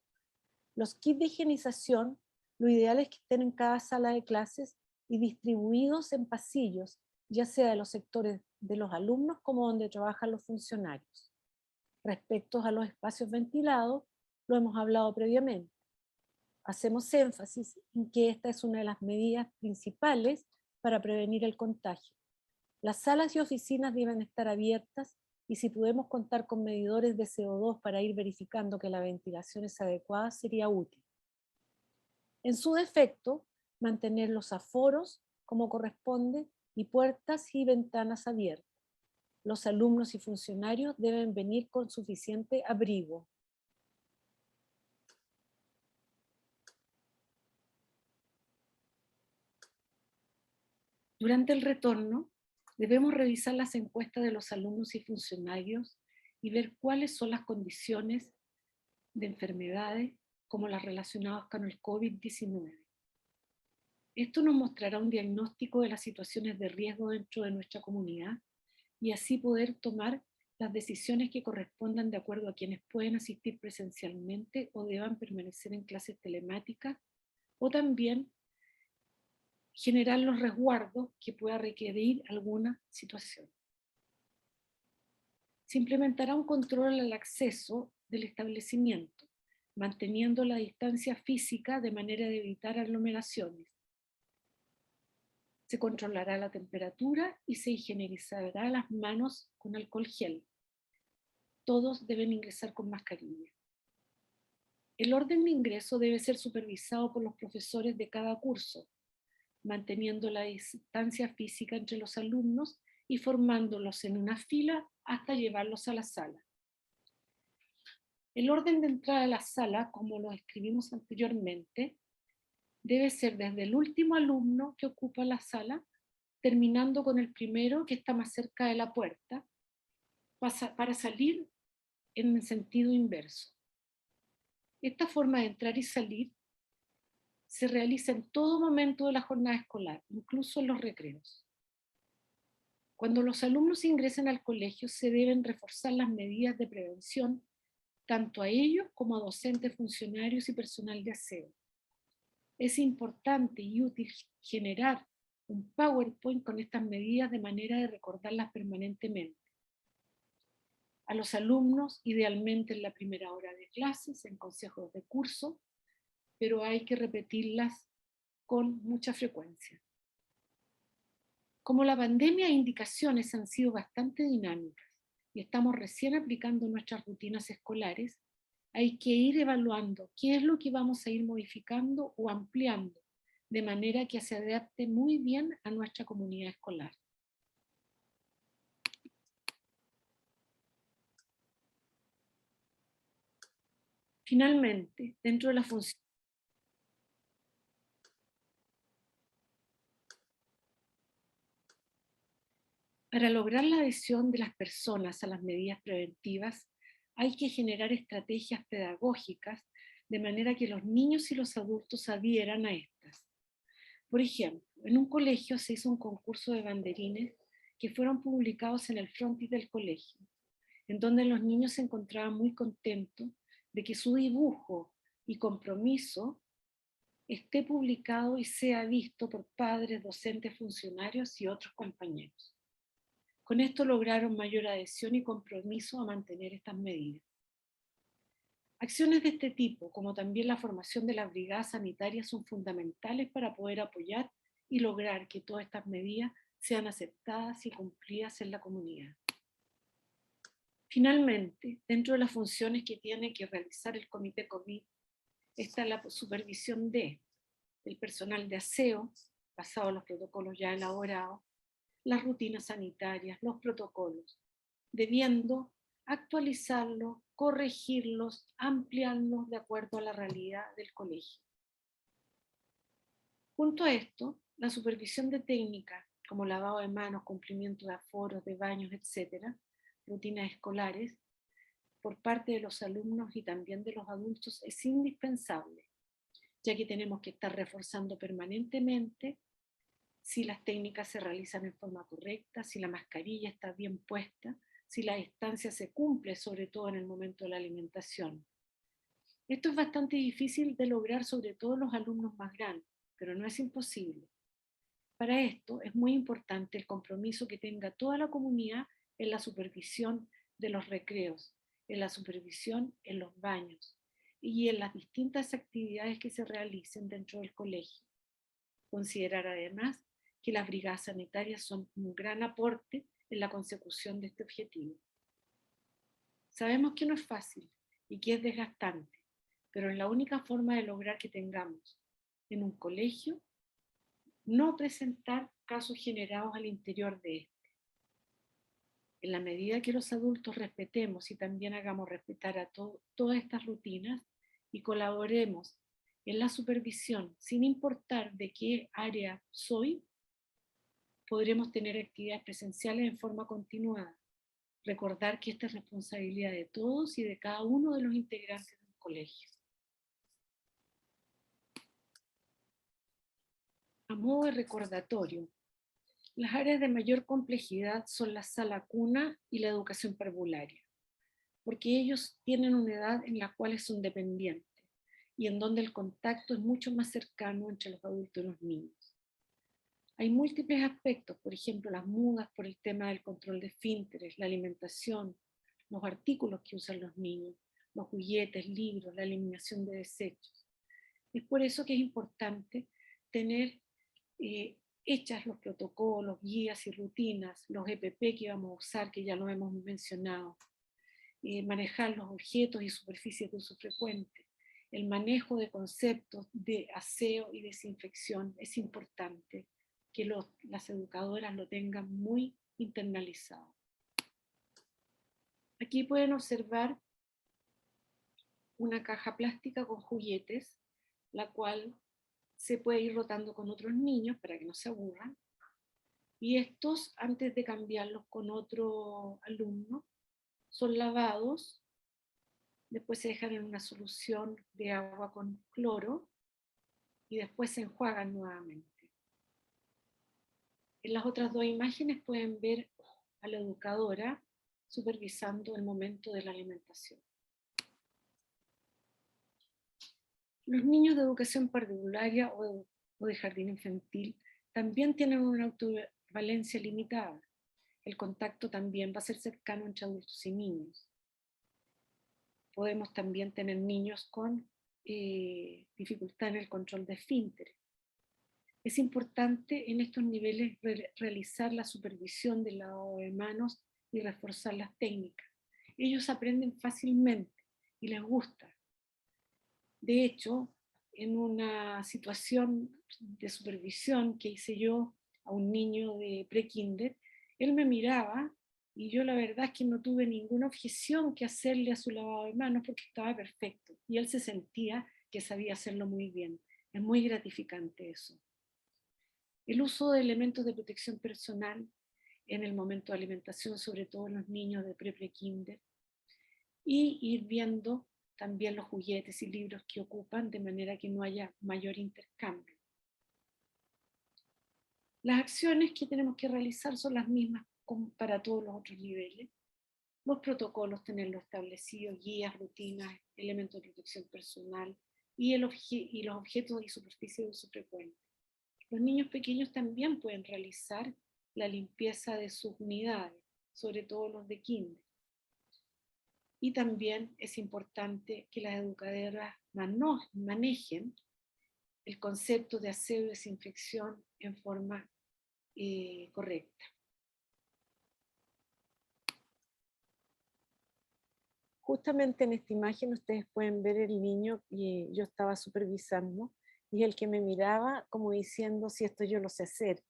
Los kits de higienización, lo ideal es que estén en cada sala de clases y distribuidos en pasillos, ya sea de los sectores de los alumnos como donde trabajan los funcionarios. Respecto a los espacios ventilados, lo hemos hablado previamente. Hacemos énfasis en que esta es una de las medidas principales para prevenir el contagio. Las salas y oficinas deben estar abiertas y si podemos contar con medidores de CO2 para ir verificando que la ventilación es adecuada, sería útil. En su defecto, mantener los aforos como corresponde y puertas y ventanas abiertas. Los alumnos y funcionarios deben venir con suficiente abrigo. Durante el retorno, debemos revisar las encuestas de los alumnos y funcionarios y ver cuáles son las condiciones de enfermedades como las relacionadas con el COVID-19. Esto nos mostrará un diagnóstico de las situaciones de riesgo dentro de nuestra comunidad y así poder tomar las decisiones que correspondan de acuerdo a quienes pueden asistir presencialmente o deban permanecer en clases telemáticas, o también generar los resguardos que pueda requerir alguna situación. Se implementará un control al acceso del establecimiento, manteniendo la distancia física de manera de evitar aglomeraciones. Se controlará la temperatura y se higienizará las manos con alcohol gel. Todos deben ingresar con mascarilla. El orden de ingreso debe ser supervisado por los profesores de cada curso, manteniendo la distancia física entre los alumnos y formándolos en una fila hasta llevarlos a la sala. El orden de entrada a la sala, como lo describimos anteriormente, debe ser desde el último alumno que ocupa la sala, terminando con el primero que está más cerca de la puerta, para salir en el sentido inverso. Esta forma de entrar y salir se realiza en todo momento de la jornada escolar, incluso en los recreos. Cuando los alumnos ingresen al colegio, se deben reforzar las medidas de prevención, tanto a ellos como a docentes, funcionarios y personal de aseo. Es importante y útil generar un PowerPoint con estas medidas de manera de recordarlas permanentemente. A los alumnos, idealmente en la primera hora de clases, en consejos de curso, pero hay que repetirlas con mucha frecuencia. Como la pandemia e indicaciones han sido bastante dinámicas y estamos recién aplicando nuestras rutinas escolares, hay que ir evaluando qué es lo que vamos a ir modificando o ampliando, de manera que se adapte muy bien a nuestra comunidad escolar. Finalmente, dentro de la función para lograr la adhesión de las personas a las medidas preventivas, hay que generar estrategias pedagógicas de manera que los niños y los adultos adhieran a estas. Por ejemplo, en un colegio se hizo un concurso de banderines que fueron publicados en el frontis del colegio, en donde los niños se encontraban muy contentos de que su dibujo y compromiso esté publicado y sea visto por padres, docentes, funcionarios y otros compañeros. Con esto lograron mayor adhesión y compromiso a mantener estas medidas. Acciones de este tipo, como también la formación de las brigadas sanitarias, son fundamentales para poder apoyar y lograr que todas estas medidas sean aceptadas y cumplidas en la comunidad. Finalmente, dentro de las funciones que tiene que realizar el Comité COVID, está la supervisión del personal de aseo, basado en los protocolos ya elaborados, las rutinas sanitarias, los protocolos, debiendo actualizarlos, corregirlos, ampliarlos de acuerdo a la realidad del colegio. Junto a esto, la supervisión de técnicas como lavado de manos, cumplimiento de aforos, de baños, etc., rutinas escolares, por parte de los alumnos y también de los adultos es indispensable, ya que tenemos que estar reforzando permanentemente si las técnicas se realizan en forma correcta, si la mascarilla está bien puesta, si la distancia se cumple, sobre todo en el momento de la alimentación. Esto es bastante difícil de lograr, sobre todo en los alumnos más grandes, pero no es imposible. Para esto es muy importante el compromiso que tenga toda la comunidad en la supervisión de los recreos, en la supervisión en los baños y en las distintas actividades que se realicen dentro del colegio. Considerar además que las brigadas sanitarias son un gran aporte en la consecución de este objetivo. Sabemos que no es fácil y que es desgastante, pero es la única forma de lograr que tengamos en un colegio no presentar casos generados al interior de este. En la medida que los adultos respetemos y también hagamos respetar a todas estas rutinas y colaboremos en la supervisión, sin importar de qué área soy, podremos tener actividades presenciales en forma continuada. Recordar que esta es responsabilidad de todos y de cada uno de los integrantes del colegio. A modo de recordatorio, las áreas de mayor complejidad son la sala cuna y la educación parvularia, porque ellos tienen una edad en la cual son dependientes y en donde el contacto es mucho más cercano entre los adultos y los niños. Hay múltiples aspectos, por ejemplo, las mudas por el tema del control de esfínteres, la alimentación, los artículos que usan los niños, los juguetes, libros, la eliminación de desechos. Es por eso que es importante tener hechas los protocolos, guías y rutinas, los EPP que vamos a usar, que ya lo hemos mencionado, manejar los objetos y superficies de uso frecuente, el manejo de conceptos de aseo y desinfección es importante que las educadoras lo tengan muy internalizado. Aquí pueden observar una caja plástica con juguetes, la cual se puede ir rotando con otros niños para que no se aburran. Y estos, antes de cambiarlos con otro alumno, son lavados, después se dejan en una solución de agua con cloro y después se enjuagan nuevamente. En las otras dos imágenes pueden ver a la educadora supervisando el momento de la alimentación. Los niños de educación parvularia o de jardín infantil también tienen una autovalencia limitada. El contacto también va a ser cercano entre adultos y niños. Podemos también tener niños con dificultad en el control de esfínteres. Es importante en estos niveles realizar la supervisión del lavado de manos y reforzar las técnicas. Ellos aprenden fácilmente y les gusta. De hecho, en una situación de supervisión que hice yo a un niño de pre-kinder, él me miraba y yo la verdad es que no tuve ninguna objeción que hacerle a su lavado de manos porque estaba perfecto y él se sentía que sabía hacerlo muy bien. Es muy gratificante eso. El uso de elementos de protección personal en el momento de alimentación, sobre todo en los niños de pre-kinder, y ir viendo también los juguetes y libros que ocupan de manera que no haya mayor intercambio. Las acciones que tenemos que realizar son las mismas para todos los otros niveles. Los protocolos, tenerlos establecidos, guías, rutinas, elementos de protección personal y los objetos y superficie de uso frecuente. Los niños pequeños también pueden realizar la limpieza de sus unidades, sobre todo los de kinder. Y también es importante que las educadoras manejen el concepto de aseo y desinfección en forma correcta. Justamente en esta imagen ustedes pueden ver el niño que yo estaba supervisando y el que me miraba como diciendo si esto yo lo sé hacer.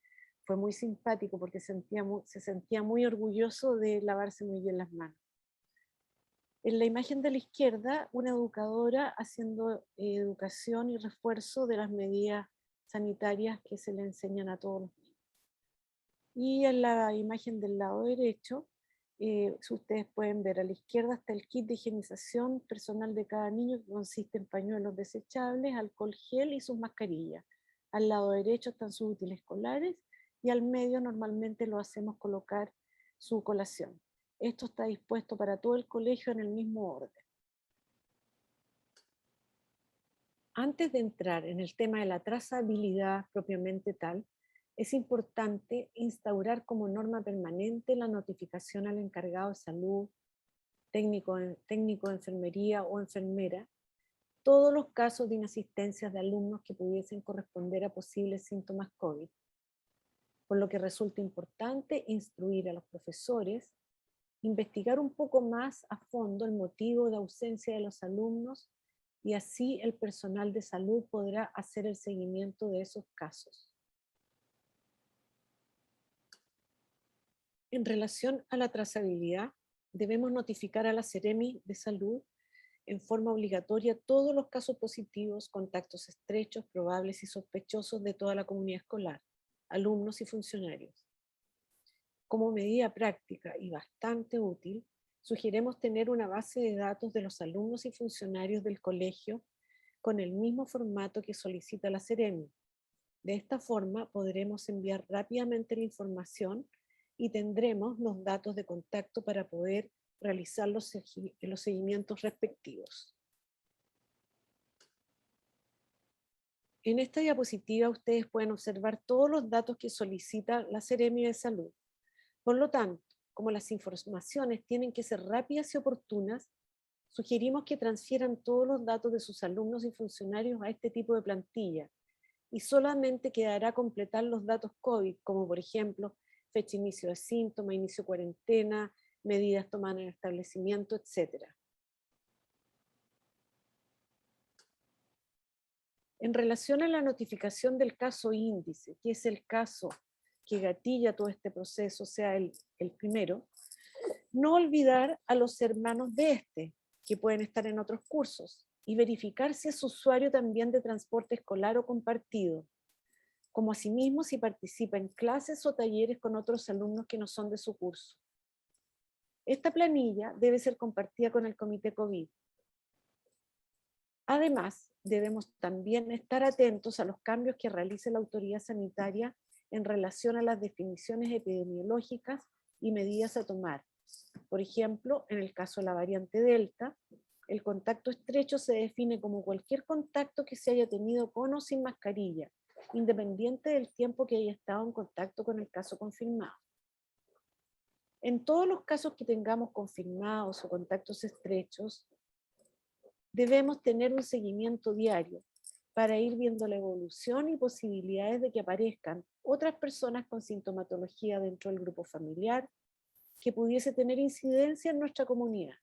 Fue muy simpático porque se sentía muy orgulloso de lavarse muy bien las manos. En la imagen de la izquierda, una educadora haciendo educación y refuerzo de las medidas sanitarias que se le enseñan a todos los niños. Y en la imagen del lado derecho, ustedes pueden ver a la izquierda está el kit de higienización personal de cada niño que consiste en pañuelos desechables, alcohol gel y sus mascarillas. Al lado derecho están sus útiles escolares y al medio normalmente lo hacemos colocar su colación. Esto está dispuesto para todo el colegio en el mismo orden. Antes de entrar en el tema de la trazabilidad propiamente tal, es importante instaurar como norma permanente la notificación al encargado de salud, técnico de enfermería o enfermera, todos los casos de inasistencia de alumnos que pudiesen corresponder a posibles síntomas COVID. por lo que resulta importante instruir a los profesores, investigar un poco más a fondo el motivo de ausencia de los alumnos y así el personal de salud podrá hacer el seguimiento de esos casos. En relación a la trazabilidad, debemos notificar a la Seremi de Salud en forma obligatoria todos los casos positivos, contactos estrechos, probables y sospechosos de toda la comunidad escolar, alumnos y funcionarios. Como medida práctica y bastante útil, sugerimos tener una base de datos de los alumnos y funcionarios del colegio con el mismo formato que solicita la Seremi. De esta forma podremos enviar rápidamente la información y tendremos los datos de contacto para poder realizar los seguimientos respectivos. En esta diapositiva ustedes pueden observar todos los datos que solicita la Seremi de Salud. Por lo tanto, como las informaciones tienen que ser rápidas y oportunas, sugerimos que transfieran todos los datos de sus alumnos y funcionarios a este tipo de plantilla y solamente quedará completar los datos COVID, como por ejemplo, fecha de inicio de síntomas, inicio de cuarentena, medidas tomadas en el establecimiento, etc. En relación a la notificación del caso índice, que es el caso que gatilla todo este proceso, o sea, el primero, no olvidar a los hermanos de este, que pueden estar en otros cursos, y verificar si es usuario también de transporte escolar o compartido, como asimismo si participa en clases o talleres con otros alumnos que no son de su curso. Esta planilla debe ser compartida con el comité COVID. Además, debemos también estar atentos a los cambios que realice la autoridad sanitaria en relación a las definiciones epidemiológicas y medidas a tomar. Por ejemplo, en el caso de la variante Delta, el contacto estrecho se define como cualquier contacto que se haya tenido con o sin mascarilla, independiente del tiempo que haya estado en contacto con el caso confirmado. En todos los casos que tengamos confirmados o contactos estrechos, debemos tener un seguimiento diario para ir viendo la evolución y posibilidades de que aparezcan otras personas con sintomatología dentro del grupo familiar que pudiese tener incidencia en nuestra comunidad.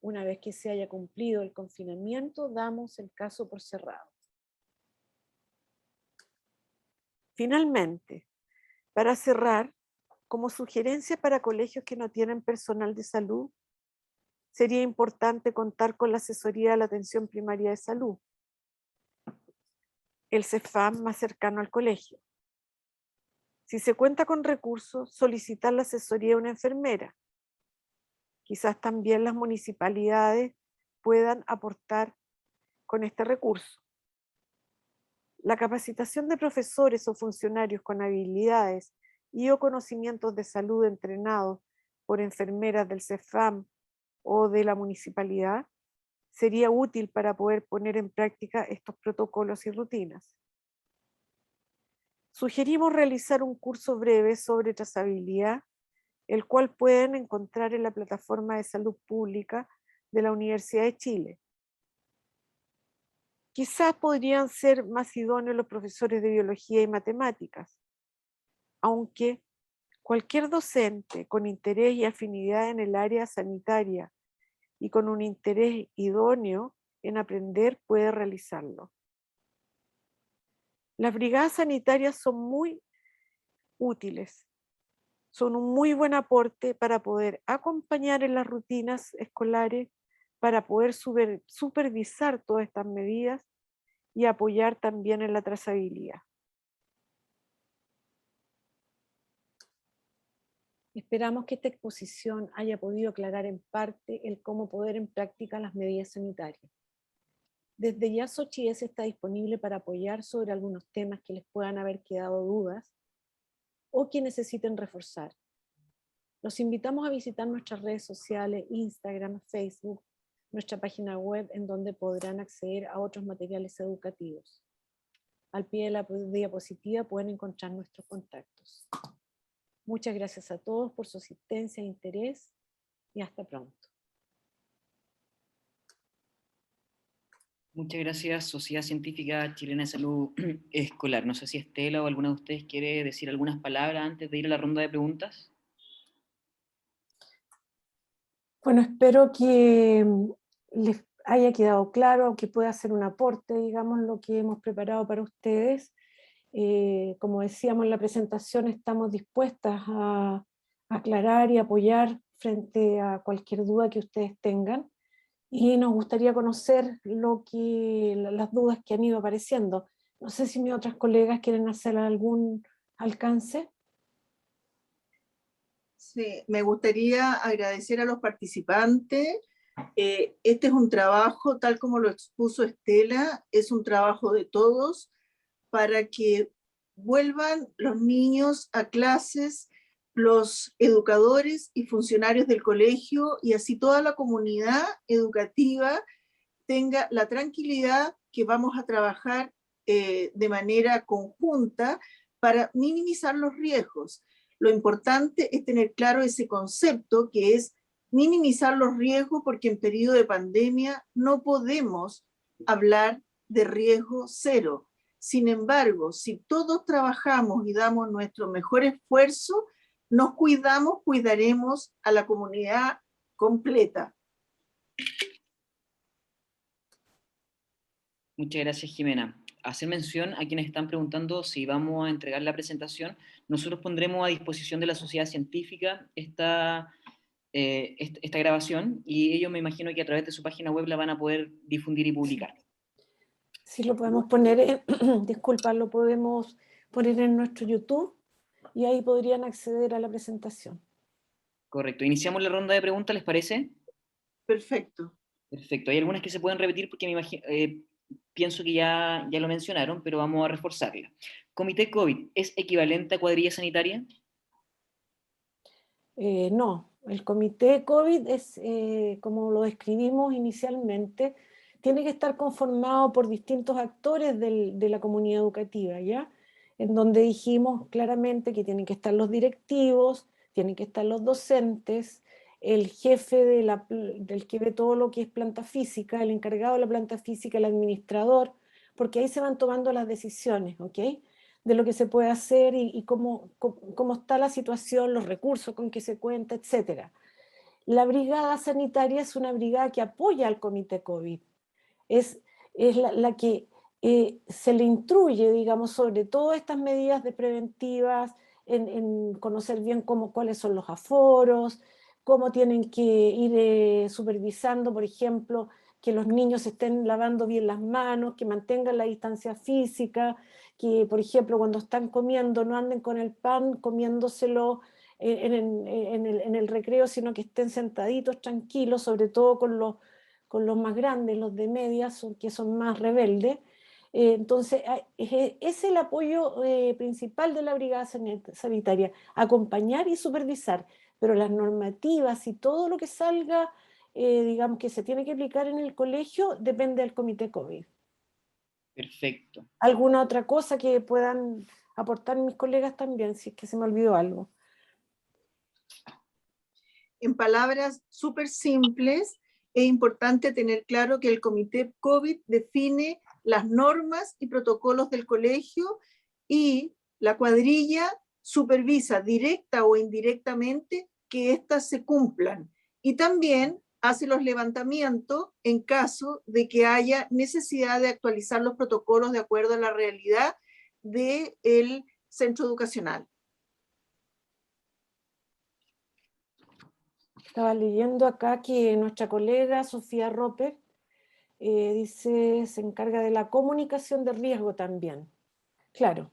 Una vez que se haya cumplido el confinamiento, damos el caso por cerrado. Finalmente, para cerrar, como sugerencia para colegios que no tienen personal de salud, sería importante contar con la asesoría de la atención primaria de salud, el CEFAM más cercano al colegio. Si se cuenta con recursos, solicitar la asesoría de una enfermera. Quizás también las municipalidades puedan aportar con este recurso. La capacitación de profesores o funcionarios con habilidades y o conocimientos de salud entrenados por enfermeras del CEFAM o de la municipalidad sería útil para poder poner en práctica estos protocolos y rutinas. Sugerimos realizar un curso breve sobre trazabilidad, el cual pueden encontrar en la plataforma de salud pública de la Universidad de Chile. Quizás podrían ser más idóneos los profesores de biología y matemáticas, aunque cualquier docente con interés y afinidad en el área sanitaria y con un interés idóneo en aprender puede realizarlo. Las brigadas sanitarias son muy útiles, son un muy buen aporte para poder acompañar en las rutinas escolares, para poder supervisar todas estas medidas y apoyar también en la trazabilidad. Esperamos que esta exposición haya podido aclarar en parte el cómo poner en práctica las medidas sanitarias. Desde ya SOCHIESE está disponible para apoyar sobre algunos temas que les puedan haber quedado dudas o que necesiten reforzar. Los invitamos a visitar nuestras redes sociales, Instagram, Facebook, nuestra página web en donde podrán acceder a otros materiales educativos. Al pie de la diapositiva pueden encontrar nuestros contactos. Muchas gracias a todos por su asistencia e interés y hasta pronto. Muchas gracias, Sociedad Científica Chilena de Salud Escolar. No sé si Estela o alguna de ustedes quiere decir algunas palabras antes de ir a la ronda de preguntas. Bueno, espero que les haya quedado claro, que pueda hacer un aporte, digamos, lo que hemos preparado para ustedes. Como decíamos en la presentación, estamos dispuestas a aclarar y apoyar frente a cualquier duda que ustedes tengan. Y nos gustaría conocer las dudas que han ido apareciendo. No sé si mis otras colegas quieren hacer algún alcance. Sí, me gustaría agradecer a los participantes. Este es un trabajo, tal como lo expuso Estela, es un trabajo de todos para que vuelvan los niños a clases, los educadores y funcionarios del colegio, y así toda la comunidad educativa tenga la tranquilidad que vamos a trabajar de manera conjunta para minimizar los riesgos. Lo importante es tener claro ese concepto que es minimizar los riesgos, porque en periodo de pandemia no podemos hablar de riesgo cero. Sin embargo, si todos trabajamos y damos nuestro mejor esfuerzo, nos cuidamos, cuidaremos a la comunidad completa. Muchas gracias, Jimena. Hacer mención a quienes están preguntando si vamos a entregar la presentación. Nosotros pondremos a disposición de la sociedad científica esta grabación, y ellos me imagino que a través de su página web la van a poder difundir y publicar. Sí, lo podemos poner, disculpa, lo podemos poner en nuestro YouTube y ahí podrían acceder a la presentación. Correcto. Iniciamos la ronda de preguntas, ¿les parece? Perfecto. Perfecto. Hay algunas que se pueden repetir porque me imagino, pienso que ya lo mencionaron, pero vamos a reforzarla. ¿Comité COVID es equivalente a cuadrilla sanitaria? No, el comité COVID es, como lo describimos inicialmente, tiene que estar conformado por distintos actores de la comunidad educativa, ¿ya? En donde dijimos claramente que tienen que estar los directivos, tienen que estar los docentes, el jefe del que ve todo lo que es planta física, el encargado de la planta física, el administrador, porque ahí se van tomando las decisiones, ¿ok? De lo que se puede hacer y cómo está la situación, los recursos con que se cuenta, etcétera. La brigada sanitaria es una brigada que apoya al comité COVID. Es, es la que se le instruye, digamos, sobre todas estas medidas de preventivas, en conocer bien cuáles son los aforos, cómo tienen que ir supervisando, por ejemplo, que los niños estén lavando bien las manos, que mantengan la distancia física, que, por ejemplo, cuando están comiendo no anden con el pan comiéndoselo en el recreo, sino que estén sentaditos, tranquilos, sobre todo con los más grandes, los de medias, que son más rebeldes. Entonces, es el apoyo principal de la brigada sanitaria, acompañar y supervisar, pero las normativas y todo lo que salga, digamos, que se tiene que aplicar en el colegio, depende del comité COVID. Perfecto. ¿Alguna otra cosa que puedan aportar mis colegas también, si es que se me olvidó algo? En palabras súper simples, es importante tener claro que el comité COVID define las normas y protocolos del colegio, y la cuadrilla supervisa directa o indirectamente que éstas se cumplan, y también hace los levantamientos en caso de que haya necesidad de actualizar los protocolos de acuerdo a la realidad del centro educacional. Estaba leyendo acá que nuestra colega Sofía Roper dice, se encarga de la comunicación de riesgo también. Claro,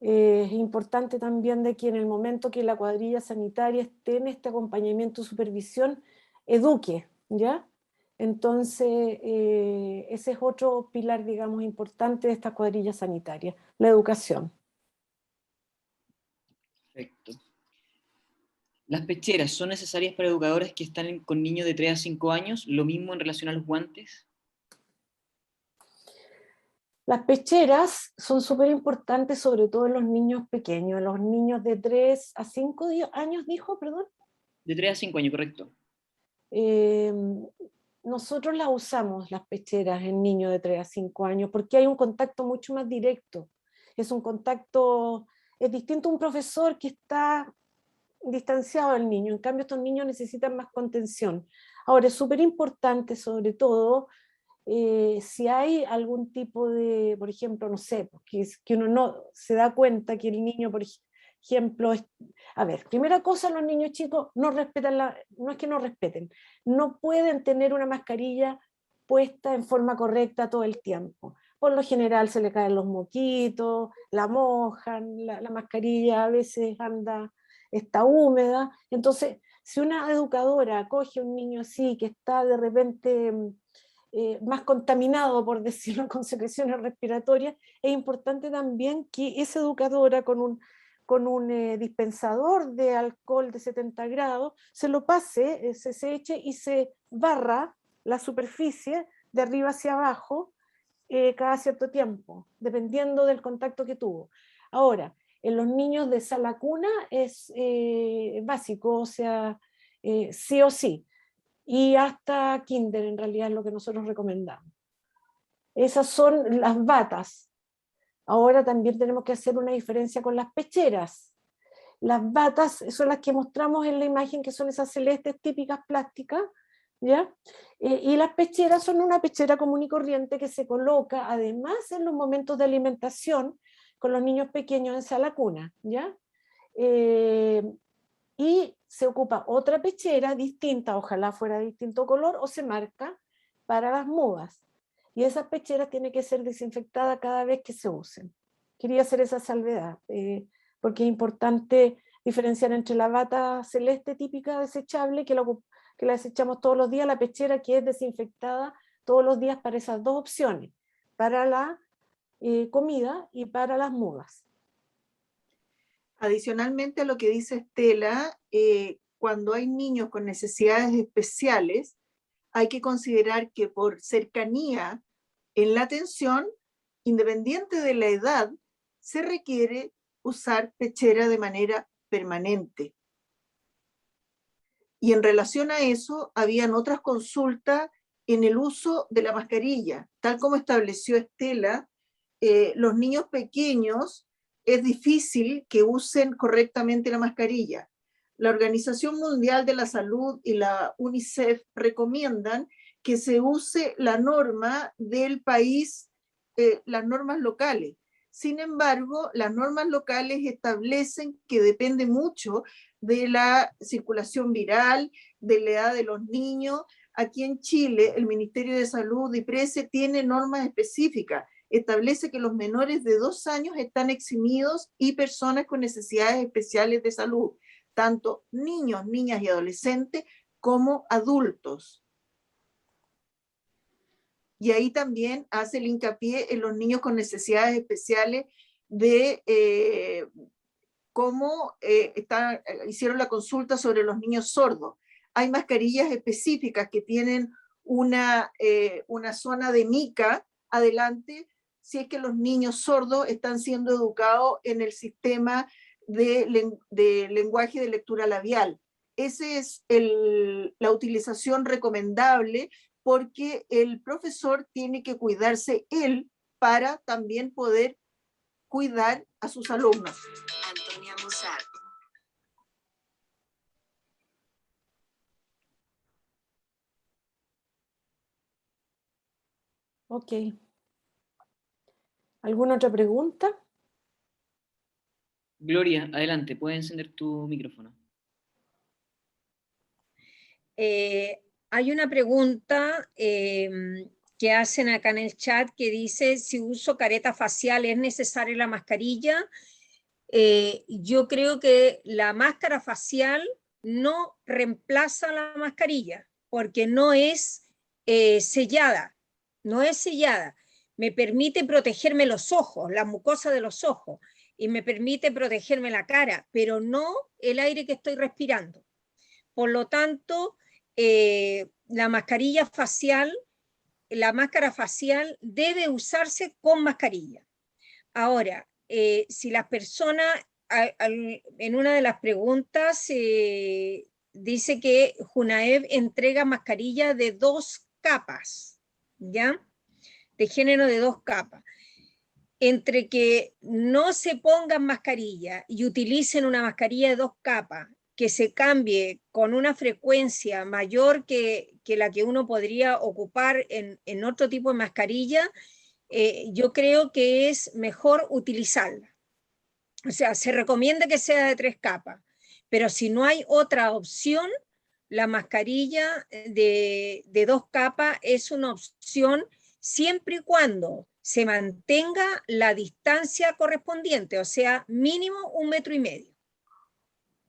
es importante también de que en el momento que la cuadrilla sanitaria esté en este acompañamiento y supervisión, eduque, ¿ya? Entonces, ese es otro pilar, digamos, importante de esta cuadrilla sanitaria, la educación. Perfecto. ¿Las pecheras son necesarias para educadores que están con niños de 3 a 5 años? Lo mismo en relación a los guantes. Las pecheras son súper importantes, sobre todo en los niños pequeños, en los niños de 3 a 5 años, dijo, perdón. De 3 a 5 años, correcto. Eh, nosotros las usamos, las pecheras, en niños de 3 a 5 años, porque hay un contacto mucho más directo. Es un contacto, es distinto a un profesor que está distanciado del niño. En cambio, estos niños necesitan más contención. Ahora, es súper importante, sobre todo, si hay algún tipo de, por ejemplo, no sé, que uno no se da cuenta que el niño, por ejemplo, a ver, primera cosa, los niños chicos no respetan no es que no respeten, no pueden tener una mascarilla puesta en forma correcta todo el tiempo. Por lo general se le caen los moquitos, la mojan, la mascarilla a veces está húmeda. Entonces, si una educadora acoge a un niño así que está de repente más contaminado, por decirlo, con secreciones respiratorias, es importante también que esa educadora con un dispensador de alcohol de 70 grados se lo pase, se eche y se barra la superficie de arriba hacia abajo cada cierto tiempo, dependiendo del contacto que tuvo. Ahora, en los niños de sala cuna es básico, o sea, sí o sí. Y hasta kinder en realidad es lo que nosotros recomendamos. Esas son las batas. Ahora también tenemos que hacer una diferencia con las pecheras. Las batas son las que mostramos en la imagen, que son esas celestes típicas plásticas, ¿ya? Y las pecheras son una pechera común y corriente que se coloca además en los momentos de alimentación con los niños pequeños en sala cuna, ¿ya? Y se ocupa otra pechera distinta, ojalá fuera de distinto color, o se marca para las mudas. Y esas pecheras tienen que ser desinfectadas cada vez que se usen. Quería hacer esa salvedad, porque es importante diferenciar entre la bata celeste típica desechable, que la desechamos todos los días, la pechera que es desinfectada todos los días, para esas dos opciones, para la comida y para las mudas. Adicionalmente a lo que dice Estela, cuando hay niños con necesidades especiales, hay que considerar que por cercanía en la atención, independiente de la edad, se requiere usar pechera de manera permanente. Y en relación a eso, habían otras consultas en el uso de la mascarilla. Tal como estableció Estela, los niños pequeños es difícil que usen correctamente la mascarilla. La Organización Mundial de la Salud y la UNICEF recomiendan que se use la norma del país, las normas locales. Sin embargo, las normas locales establecen que depende mucho de la circulación viral, de la edad de los niños. Aquí en Chile, el Ministerio de Salud y IPRESE tiene normas específicas. Establece que los menores de 2 años están eximidos y personas con necesidades especiales de salud, tanto niños, niñas y adolescentes como adultos. Y ahí también hace el hincapié en los niños con necesidades especiales de cómo hicieron la consulta sobre los niños sordos. Hay mascarillas específicas que tienen una zona de mica adelante, si es que los niños sordos están siendo educados en el sistema de lenguaje de lectura labial. Esa es la utilización recomendable, porque el profesor tiene que cuidarse él para también poder cuidar a sus alumnos. Antonia Musar. Ok. ¿Alguna otra pregunta? Gloria, adelante, puedes encender tu micrófono. Hay una pregunta que hacen acá en el chat que dice: si uso careta facial, ¿es necesaria la mascarilla? Yo creo que la máscara facial no reemplaza la mascarilla, porque no es sellada, no es sellada. Me permite protegerme los ojos, la mucosa de los ojos, y me permite protegerme la cara, pero no el aire que estoy respirando. Por lo tanto, la máscara facial debe usarse con mascarilla. Ahora, si las personas, en una de las preguntas dice que Junaev entrega mascarilla de 2 capas, ¿ya? De género de 2 capas. Entre que no se pongan mascarilla y utilicen una mascarilla de 2 capas, que se cambie con una frecuencia mayor que la que uno podría ocupar en otro tipo de mascarilla, yo creo que es mejor utilizarla. O sea, se recomienda que sea de 3 capas, pero si no hay otra opción, la mascarilla de 2 capas es una opción siempre y cuando se mantenga la distancia correspondiente, o sea, mínimo 1,5 metros.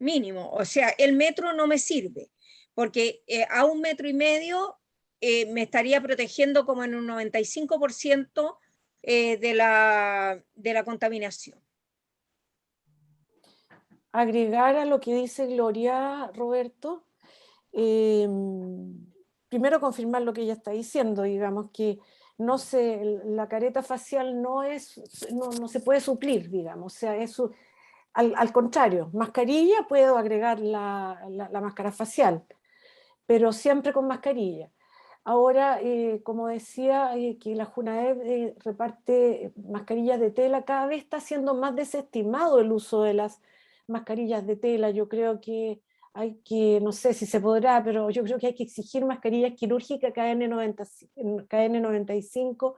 Mínimo, o sea, el metro no me sirve, porque a 1,5 metros me estaría protegiendo como en un 95% de la contaminación. Agregar a lo que dice Gloria, Roberto, primero confirmar lo que ella está diciendo, digamos que la careta facial no se puede suplir, digamos, o sea, al contrario, mascarilla puedo agregar la máscara facial, pero siempre con mascarilla. Ahora, como decía, que la Junaed reparte mascarillas de tela, cada vez está siendo más desestimado el uso de las mascarillas de tela. Yo creo que no sé si se podrá, pero yo creo que hay que exigir mascarillas quirúrgicas KN95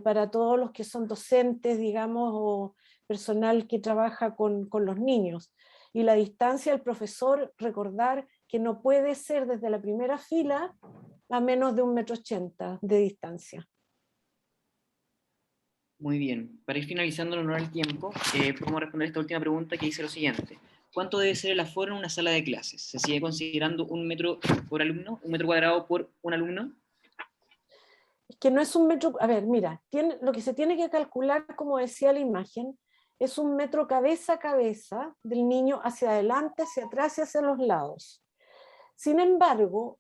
para todos los que son docentes, digamos, o personal que trabaja con los niños. Y la distancia del profesor, recordar que no puede ser desde la primera fila a menos de 1,80 m de distancia. Muy bien. Para ir finalizando en honor al tiempo, podemos responder esta última pregunta que dice lo siguiente. ¿Cuánto debe ser el aforo en una sala de clases? ¿Se sigue considerando 1 metro por alumno? ¿1 metro cuadrado por un alumno? Es que no es 1 metro, a ver, mira, lo que se tiene que calcular, como decía la imagen, es 1 metro cabeza a cabeza del niño hacia adelante, hacia atrás y hacia los lados. Sin embargo,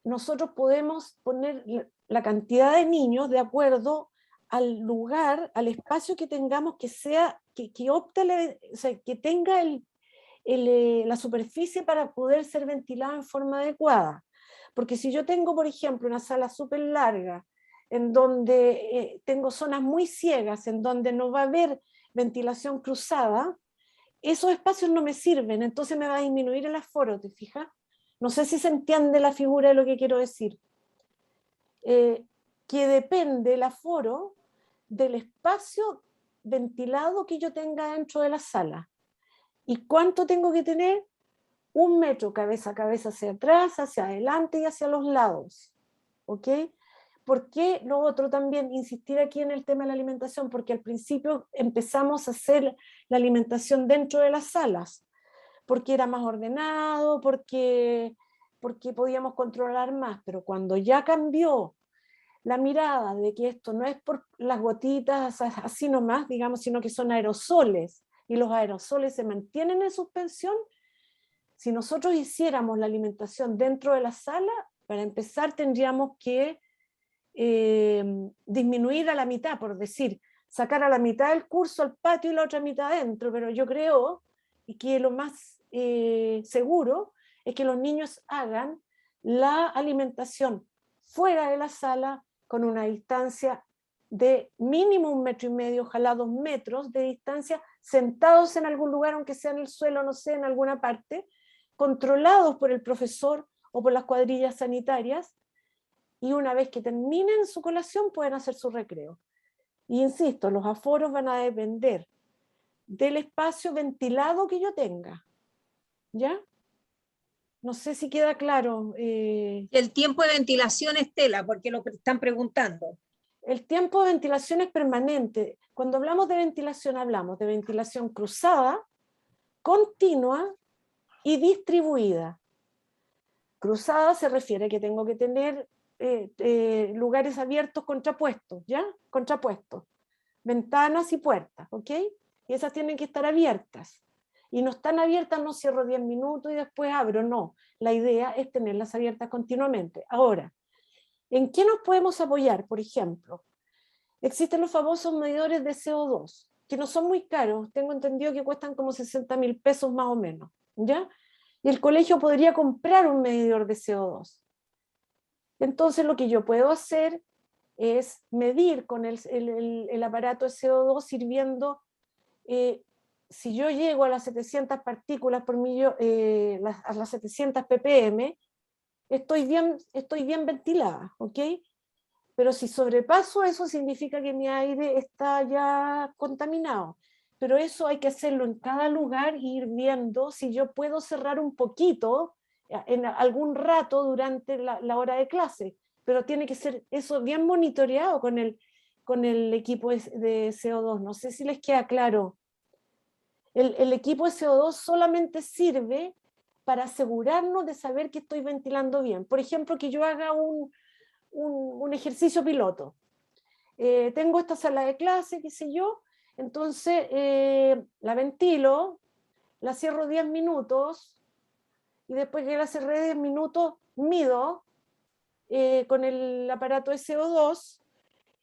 nosotros podemos poner la cantidad de niños de acuerdo al lugar, al espacio que tengamos, que opte, o sea, que tenga la superficie para poder ser ventilado en forma adecuada. Porque si yo tengo, por ejemplo, una sala súper larga, en donde tengo zonas muy ciegas, en donde no va a haber ventilación cruzada, esos espacios no me sirven, entonces me va a disminuir el aforo, ¿te fijas? No sé si se entiende la figura de lo que quiero decir. Que depende el aforo del espacio ventilado que yo tenga dentro de la sala. ¿Y cuánto tengo que tener? 1 metro cabeza a cabeza hacia atrás, hacia adelante y hacia los lados. ¿Ok? ¿Por qué lo otro también? Insistir aquí en el tema de la alimentación, porque al principio empezamos a hacer la alimentación dentro de las salas, porque era más ordenado, porque podíamos controlar más, pero cuando ya cambió la mirada de que esto no es por las gotitas así nomás, digamos, sino que son aerosoles, y los aerosoles se mantienen en suspensión, si nosotros hiciéramos la alimentación dentro de la sala, para empezar tendríamos que disminuir a la mitad, por decir, sacar a la mitad del curso al patio y la otra mitad adentro, pero yo creo que lo más seguro es que los niños hagan la alimentación fuera de la sala con una distancia de mínimo 1,5 metros, ojalá 2 metros de distancia, sentados en algún lugar, aunque sea en el suelo, no sé, en alguna parte, controlados por el profesor o por las cuadrillas sanitarias, y una vez que terminen su colación pueden hacer su recreo. Y insisto, los aforos van a depender del espacio ventilado que yo tenga. ¿Ya? No sé si queda claro. El tiempo de ventilación, Estela, porque lo están preguntando. El tiempo de ventilación es permanente. Cuando hablamos de ventilación cruzada, continua y distribuida. Cruzada se refiere a que tengo que tener lugares abiertos contrapuestos, ¿ya? Contrapuestos. Ventanas y puertas, ¿ok? Y esas tienen que estar abiertas. Y no están abiertas, no cierro 10 minutos y después abro, no. La idea es tenerlas abiertas continuamente. Ahora, ¿en qué nos podemos apoyar? Por ejemplo, existen los famosos medidores de CO2, que no son muy caros, tengo entendido que cuestan como 60.000 pesos más o menos, ¿ya? Y el colegio podría comprar un medidor de CO2. Entonces lo que yo puedo hacer es medir con el aparato de CO2 hirviendo. Si yo llego a las 700 partículas por millón, a las 700 ppm, estoy bien ventilada, ¿ok? Pero si sobrepaso eso, significa que mi aire está ya contaminado. Pero eso hay que hacerlo en cada lugar e ir viendo si yo puedo cerrar un poquito en algún rato durante la hora de clase. Pero tiene que ser eso bien monitoreado con el equipo de CO2. No sé si les queda claro. El equipo de CO2 solamente sirve para asegurarnos de saber que estoy ventilando bien. Por ejemplo, que yo haga un ejercicio piloto. Tengo esta sala de clase, qué sé yo, entonces la ventilo, la cierro 10 minutos y después que la cerré 10 minutos mido con el aparato de CO2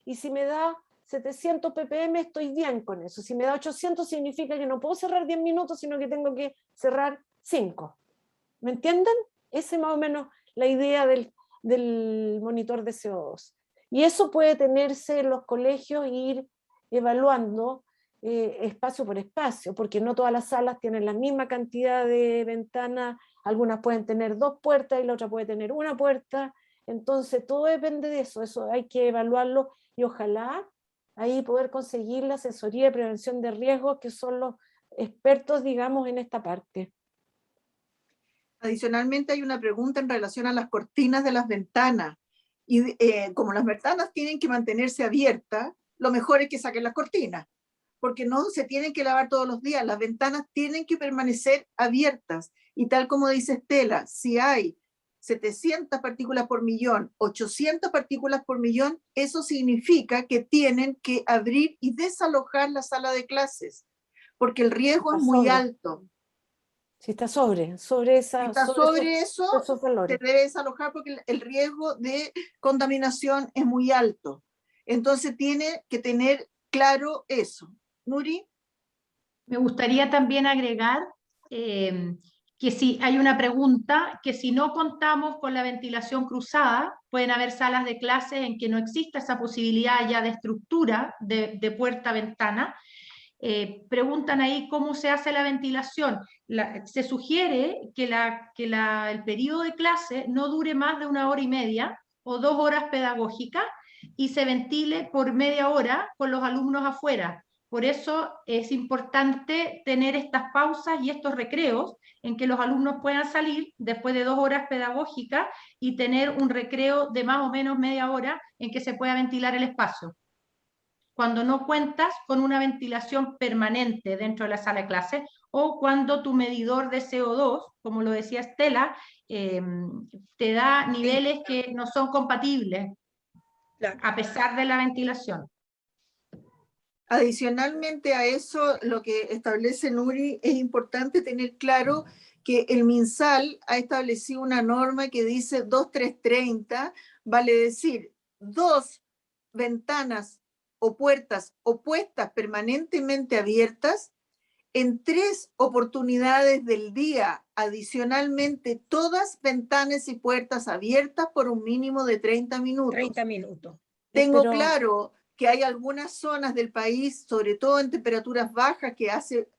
y si me da 700 ppm estoy bien con eso. Si me da 800 significa que no puedo cerrar 10 minutos, sino que tengo que cerrar 5. ¿Me entienden? Esa es más o menos la idea del monitor de CO2. Y eso puede tenerse en los colegios e ir evaluando espacio por espacio, porque no todas las salas tienen la misma cantidad de ventanas, algunas pueden tener 2 puertas y la otra puede tener 1 puerta, entonces todo depende de eso hay que evaluarlo y ojalá ahí poder conseguir la asesoría de prevención de riesgos que son los expertos, digamos, en esta parte. Adicionalmente hay una pregunta en relación a las cortinas de las ventanas. Y como las ventanas tienen que mantenerse abiertas, lo mejor es que saquen las cortinas, porque no se tienen que lavar todos los días. Las ventanas tienen que permanecer abiertas. Y tal como dice Estela, si hay 700 partículas por millón, 800 partículas por millón, eso significa que tienen que abrir y desalojar la sala de clases, porque el riesgo es muy alto. Si está sobre esa, si está sobre eso, esos valores. se debe desalojar porque el riesgo de contaminación es muy alto. Entonces tiene que tener claro eso. Nuri. Me gustaría también agregar que si hay una pregunta, que si no contamos con la ventilación cruzada, pueden haber salas de clases en que no exista esa posibilidad ya de estructura de puerta-ventana. Preguntan ahí cómo se hace la ventilación. Se sugiere que el periodo de clase no dure más de 1 hora y media o 2 horas pedagógicas y se ventile por media hora con los alumnos afuera. Por eso es importante tener estas pausas y estos recreos en que los alumnos puedan salir después de 2 horas pedagógicas y tener un recreo de más o menos media hora en que se pueda ventilar el espacio. Cuando no cuentas con una ventilación permanente dentro de la sala de clase o cuando tu medidor de CO2, como lo decía Estela, te da niveles que no son compatibles a pesar de la ventilación. Adicionalmente a eso, lo que establece Nuri, es importante tener claro que el MinSal ha establecido una norma que dice 2-3-30, vale decir, 2 ventanas o puertas opuestas permanentemente abiertas en 3 oportunidades del día, adicionalmente todas ventanas y puertas abiertas por un mínimo de 30 minutos. 30 minutos. Tengo claro que hay algunas zonas del país, sobre todo en temperaturas bajas, que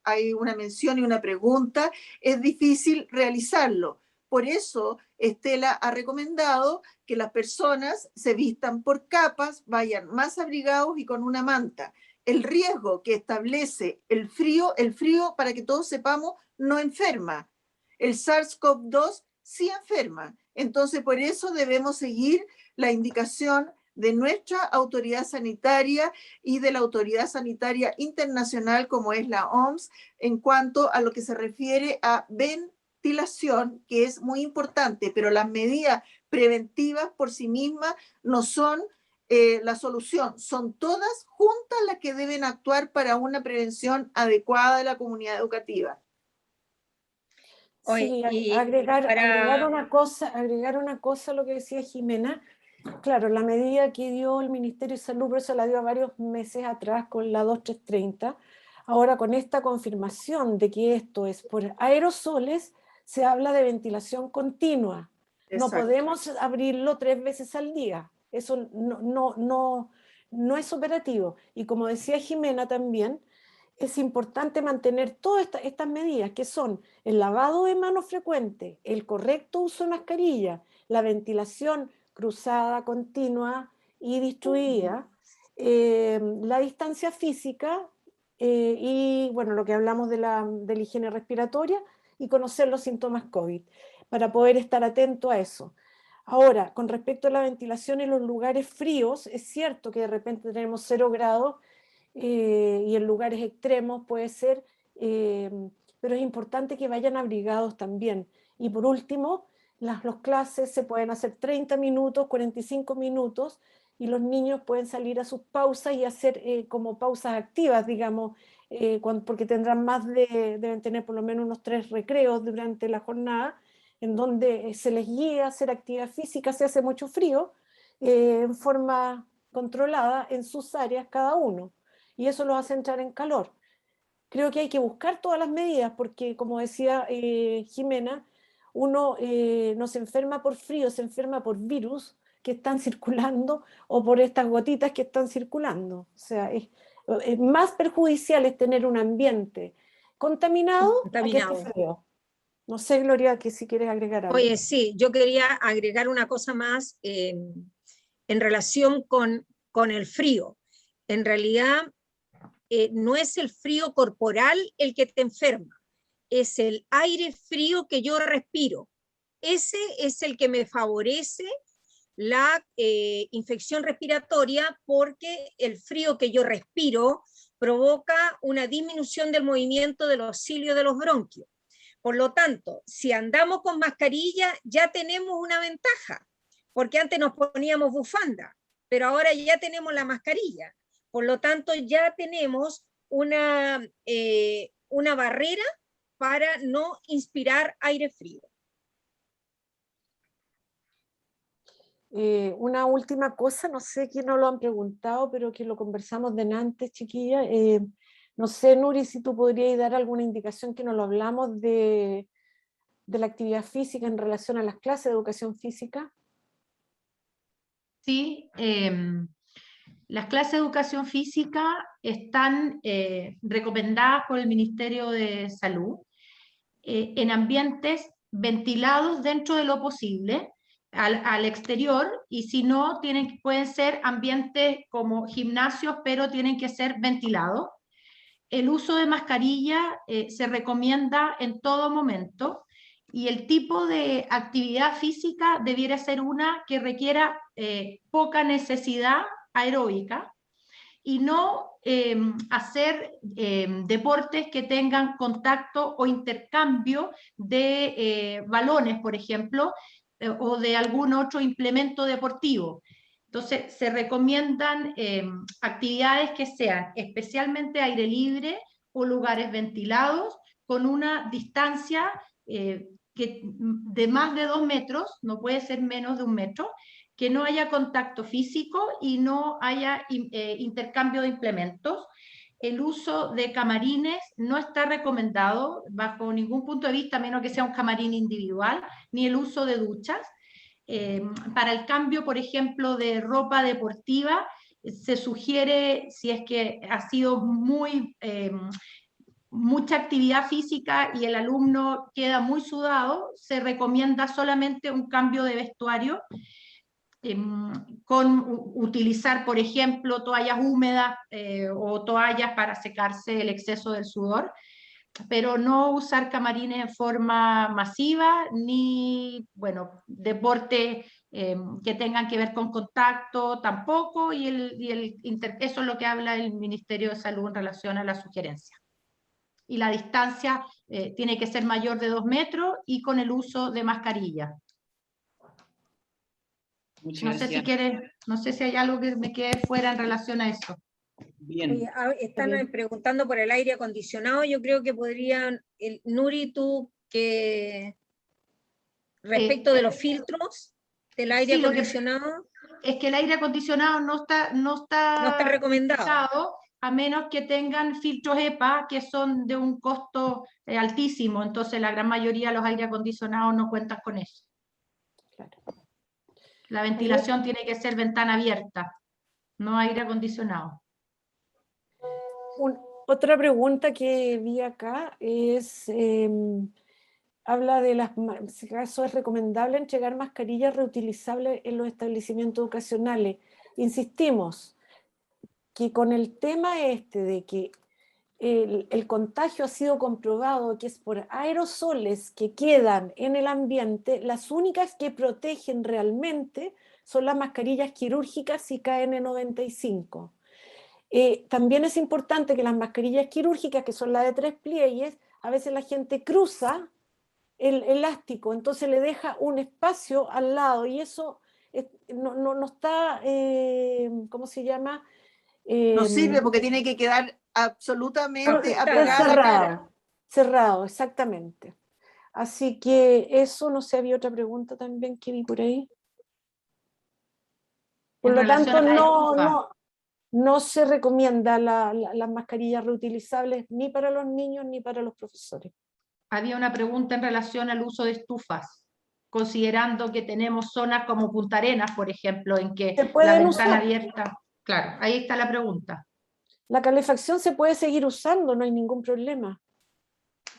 hay una mención y una pregunta, es difícil realizarlo. Por eso, Estela ha recomendado que las personas se vistan por capas, vayan más abrigados y con una manta. El riesgo que establece el frío, para que todos sepamos, no enferma. El SARS-CoV-2 sí enferma. Entonces, por eso debemos seguir la indicación de nuestra autoridad sanitaria y de la autoridad sanitaria internacional como es la OMS en cuanto a lo que se refiere a ventilación, que es muy importante, pero las medidas preventivas por sí mismas no son la solución, son todas juntas las que deben actuar para una prevención adecuada de la comunidad educativa. Sí, agregar una cosa a lo que decía Jimena. Claro, la medida que dio el Ministerio de Salud, pero se la dio varios meses atrás con la 2330, ahora con esta confirmación de que esto es por aerosoles, se habla de ventilación continua. No Exacto. podemos abrirlo 3 veces al día. Eso no es operativo. Y como decía Jimena también, es importante mantener todas estas medidas, que son el lavado de manos frecuente, el correcto uso de mascarilla, la ventilación cruzada, continua y distribuida, la distancia física y, bueno, lo que hablamos de la higiene respiratoria y conocer los síntomas COVID, para poder estar atento a eso. Ahora, con respecto a la ventilación en los lugares fríos, es cierto que de repente tenemos 0 grados y en lugares extremos puede ser, pero es importante que vayan abrigados también. Y por último, las clases se pueden hacer 30 minutos, 45 minutos, y los niños pueden salir a sus pausas y hacer como pausas activas, digamos, porque tendrán deben tener por lo menos unos 3 recreos durante la jornada, en donde se les guía a hacer actividad física, se hace mucho frío, en forma controlada en sus áreas cada uno, y eso los hace entrar en calor. Creo que hay que buscar todas las medidas, porque como decía Jimena, uno no se enferma por frío, se enferma por virus que están circulando o por estas gotitas que están circulando. O sea, es más perjudicial es tener un ambiente contaminado a que esté Contaminado. frío. No sé, Gloria, que si quieres agregar algo. Oye, sí, yo quería agregar una cosa más en relación con el frío. En realidad, no es el frío corporal el que te enferma, es el aire frío que yo respiro. Ese es el que me favorece la infección respiratoria, porque el frío que yo respiro provoca una disminución del movimiento de los cilios de los bronquios. Por lo tanto, si andamos con mascarilla, ya tenemos una ventaja, porque antes nos poníamos bufanda, pero ahora ya tenemos la mascarilla. Por lo tanto, ya tenemos una barrera para no inspirar aire frío. Una última cosa, no sé quién nos lo han preguntado, pero que lo conversamos delante, chiquilla. No sé, Nuri, si tú podrías dar alguna indicación, que nos lo hablamos de la actividad física en relación a las clases de educación física. Sí, las clases de educación física están recomendadas por el Ministerio de Salud en ambientes ventilados dentro de lo posible, al exterior, y si no, pueden ser ambientes como gimnasios, pero tienen que ser ventilados. El uso de mascarilla se recomienda en todo momento, y el tipo de actividad física debiera ser una que requiera poca necesidad aeróbica, y no hacer deportes que tengan contacto o intercambio de balones, por ejemplo, o de algún otro implemento deportivo. Entonces, se recomiendan actividades que sean especialmente aire libre o lugares ventilados, con una distancia de más de 2 metros, no puede ser menos de 1 metro, que no haya contacto físico y no haya intercambio de implementos. El uso de camarines no está recomendado bajo ningún punto de vista, a menos que sea un camarín individual, ni el uso de duchas. Para el cambio, por ejemplo, de ropa deportiva, se sugiere, si es que ha sido mucha actividad física y el alumno queda muy sudado, se recomienda solamente un cambio de vestuario, con utilizar, por ejemplo, toallas húmedas o toallas para secarse el exceso del sudor, pero no usar camarines en forma masiva, ni, bueno, deportes que tengan que ver con contacto tampoco, eso es lo que habla el Ministerio de Salud en relación a la sugerencia. Y la distancia tiene que ser mayor de 2 metros y con el uso de mascarilla. Muchas No sé gracias. si quieres, no sé si hay algo que me quede fuera en relación a eso. Bien. Oye, están preguntando por el aire acondicionado. Yo creo que podrían, Nuri, tú, que respecto de los filtros del aire Sí, acondicionado, es que el aire acondicionado no está recomendado, a menos que tengan filtros EPA, que son de un costo altísimo. Entonces la gran mayoría de los aire acondicionados no cuentan con eso. Claro. La ventilación tiene que ser ventana abierta, no aire acondicionado. Otra pregunta que vi acá es, habla de si acaso es recomendable entregar mascarillas reutilizables en los establecimientos educacionales. Insistimos que con el tema este de que el contagio ha sido comprobado que es por aerosoles que quedan en el ambiente, las únicas que protegen realmente son las mascarillas quirúrgicas y KN95. También es importante que las mascarillas quirúrgicas, que son las de 3 pliegues, a veces la gente cruza el elástico, entonces le deja un espacio al lado y eso no está, ¿cómo se llama? No sirve porque tiene que quedar absolutamente apegada a la cara. Cerrado, exactamente. Así que eso, no sé, había otra pregunta también que vi por ahí. Por En lo relación tanto, a la estufa. no se recomienda las mascarillas reutilizables ni para los niños ni para los profesores. Había una pregunta en relación al uso de estufas, considerando que tenemos zonas como Punta Arenas, por ejemplo, en que Se la pueden ventana usar. abierta. Claro, ahí está la pregunta. La calefacción se puede seguir usando, no hay ningún problema.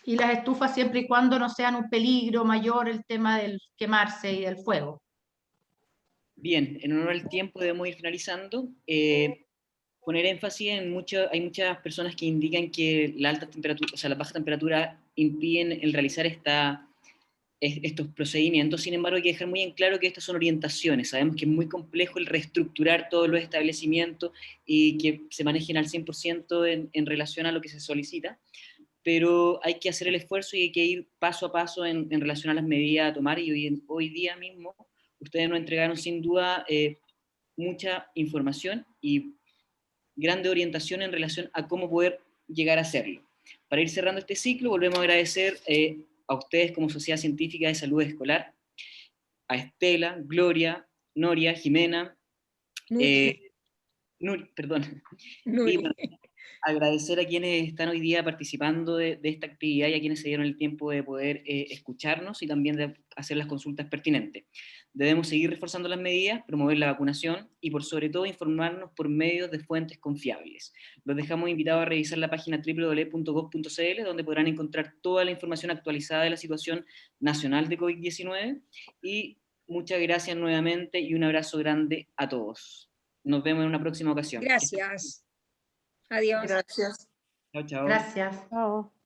Y las estufas siempre y cuando no sean un peligro mayor el tema del quemarse y del fuego. Bien, en honor al tiempo debemos ir finalizando. Poner énfasis en hay muchas personas que indican que la alta temperatura, o sea, las bajas temperaturas impiden el realizar estos procedimientos. Sin embargo, hay que dejar muy en claro que estas son orientaciones. Sabemos que es muy complejo el reestructurar todos los establecimientos y que se manejen al 100% en relación a lo que se solicita, pero hay que hacer el esfuerzo y hay que ir paso a paso en relación a las medidas a tomar, y hoy día mismo ustedes nos entregaron sin duda mucha información y grande orientación en relación a cómo poder llegar a hacerlo. Para ir cerrando este ciclo, volvemos a agradecer a ustedes como Sociedad Científica de Salud Escolar, a Estela, Gloria, Noria, Jimena, perdón, y bueno, agradecer a quienes están hoy día participando de esta actividad y a quienes se dieron el tiempo de poder escucharnos y también de hacer las consultas pertinentes. Debemos seguir reforzando las medidas, promover la vacunación y por sobre todo informarnos por medios de fuentes confiables. Los dejamos invitados a revisar la página www.gov.cl, donde podrán encontrar toda la información actualizada de la situación nacional de COVID-19, y muchas gracias nuevamente y un abrazo grande a todos. Nos vemos en una próxima ocasión. Gracias. Adiós. Gracias. Chao, chao. Gracias. Chao.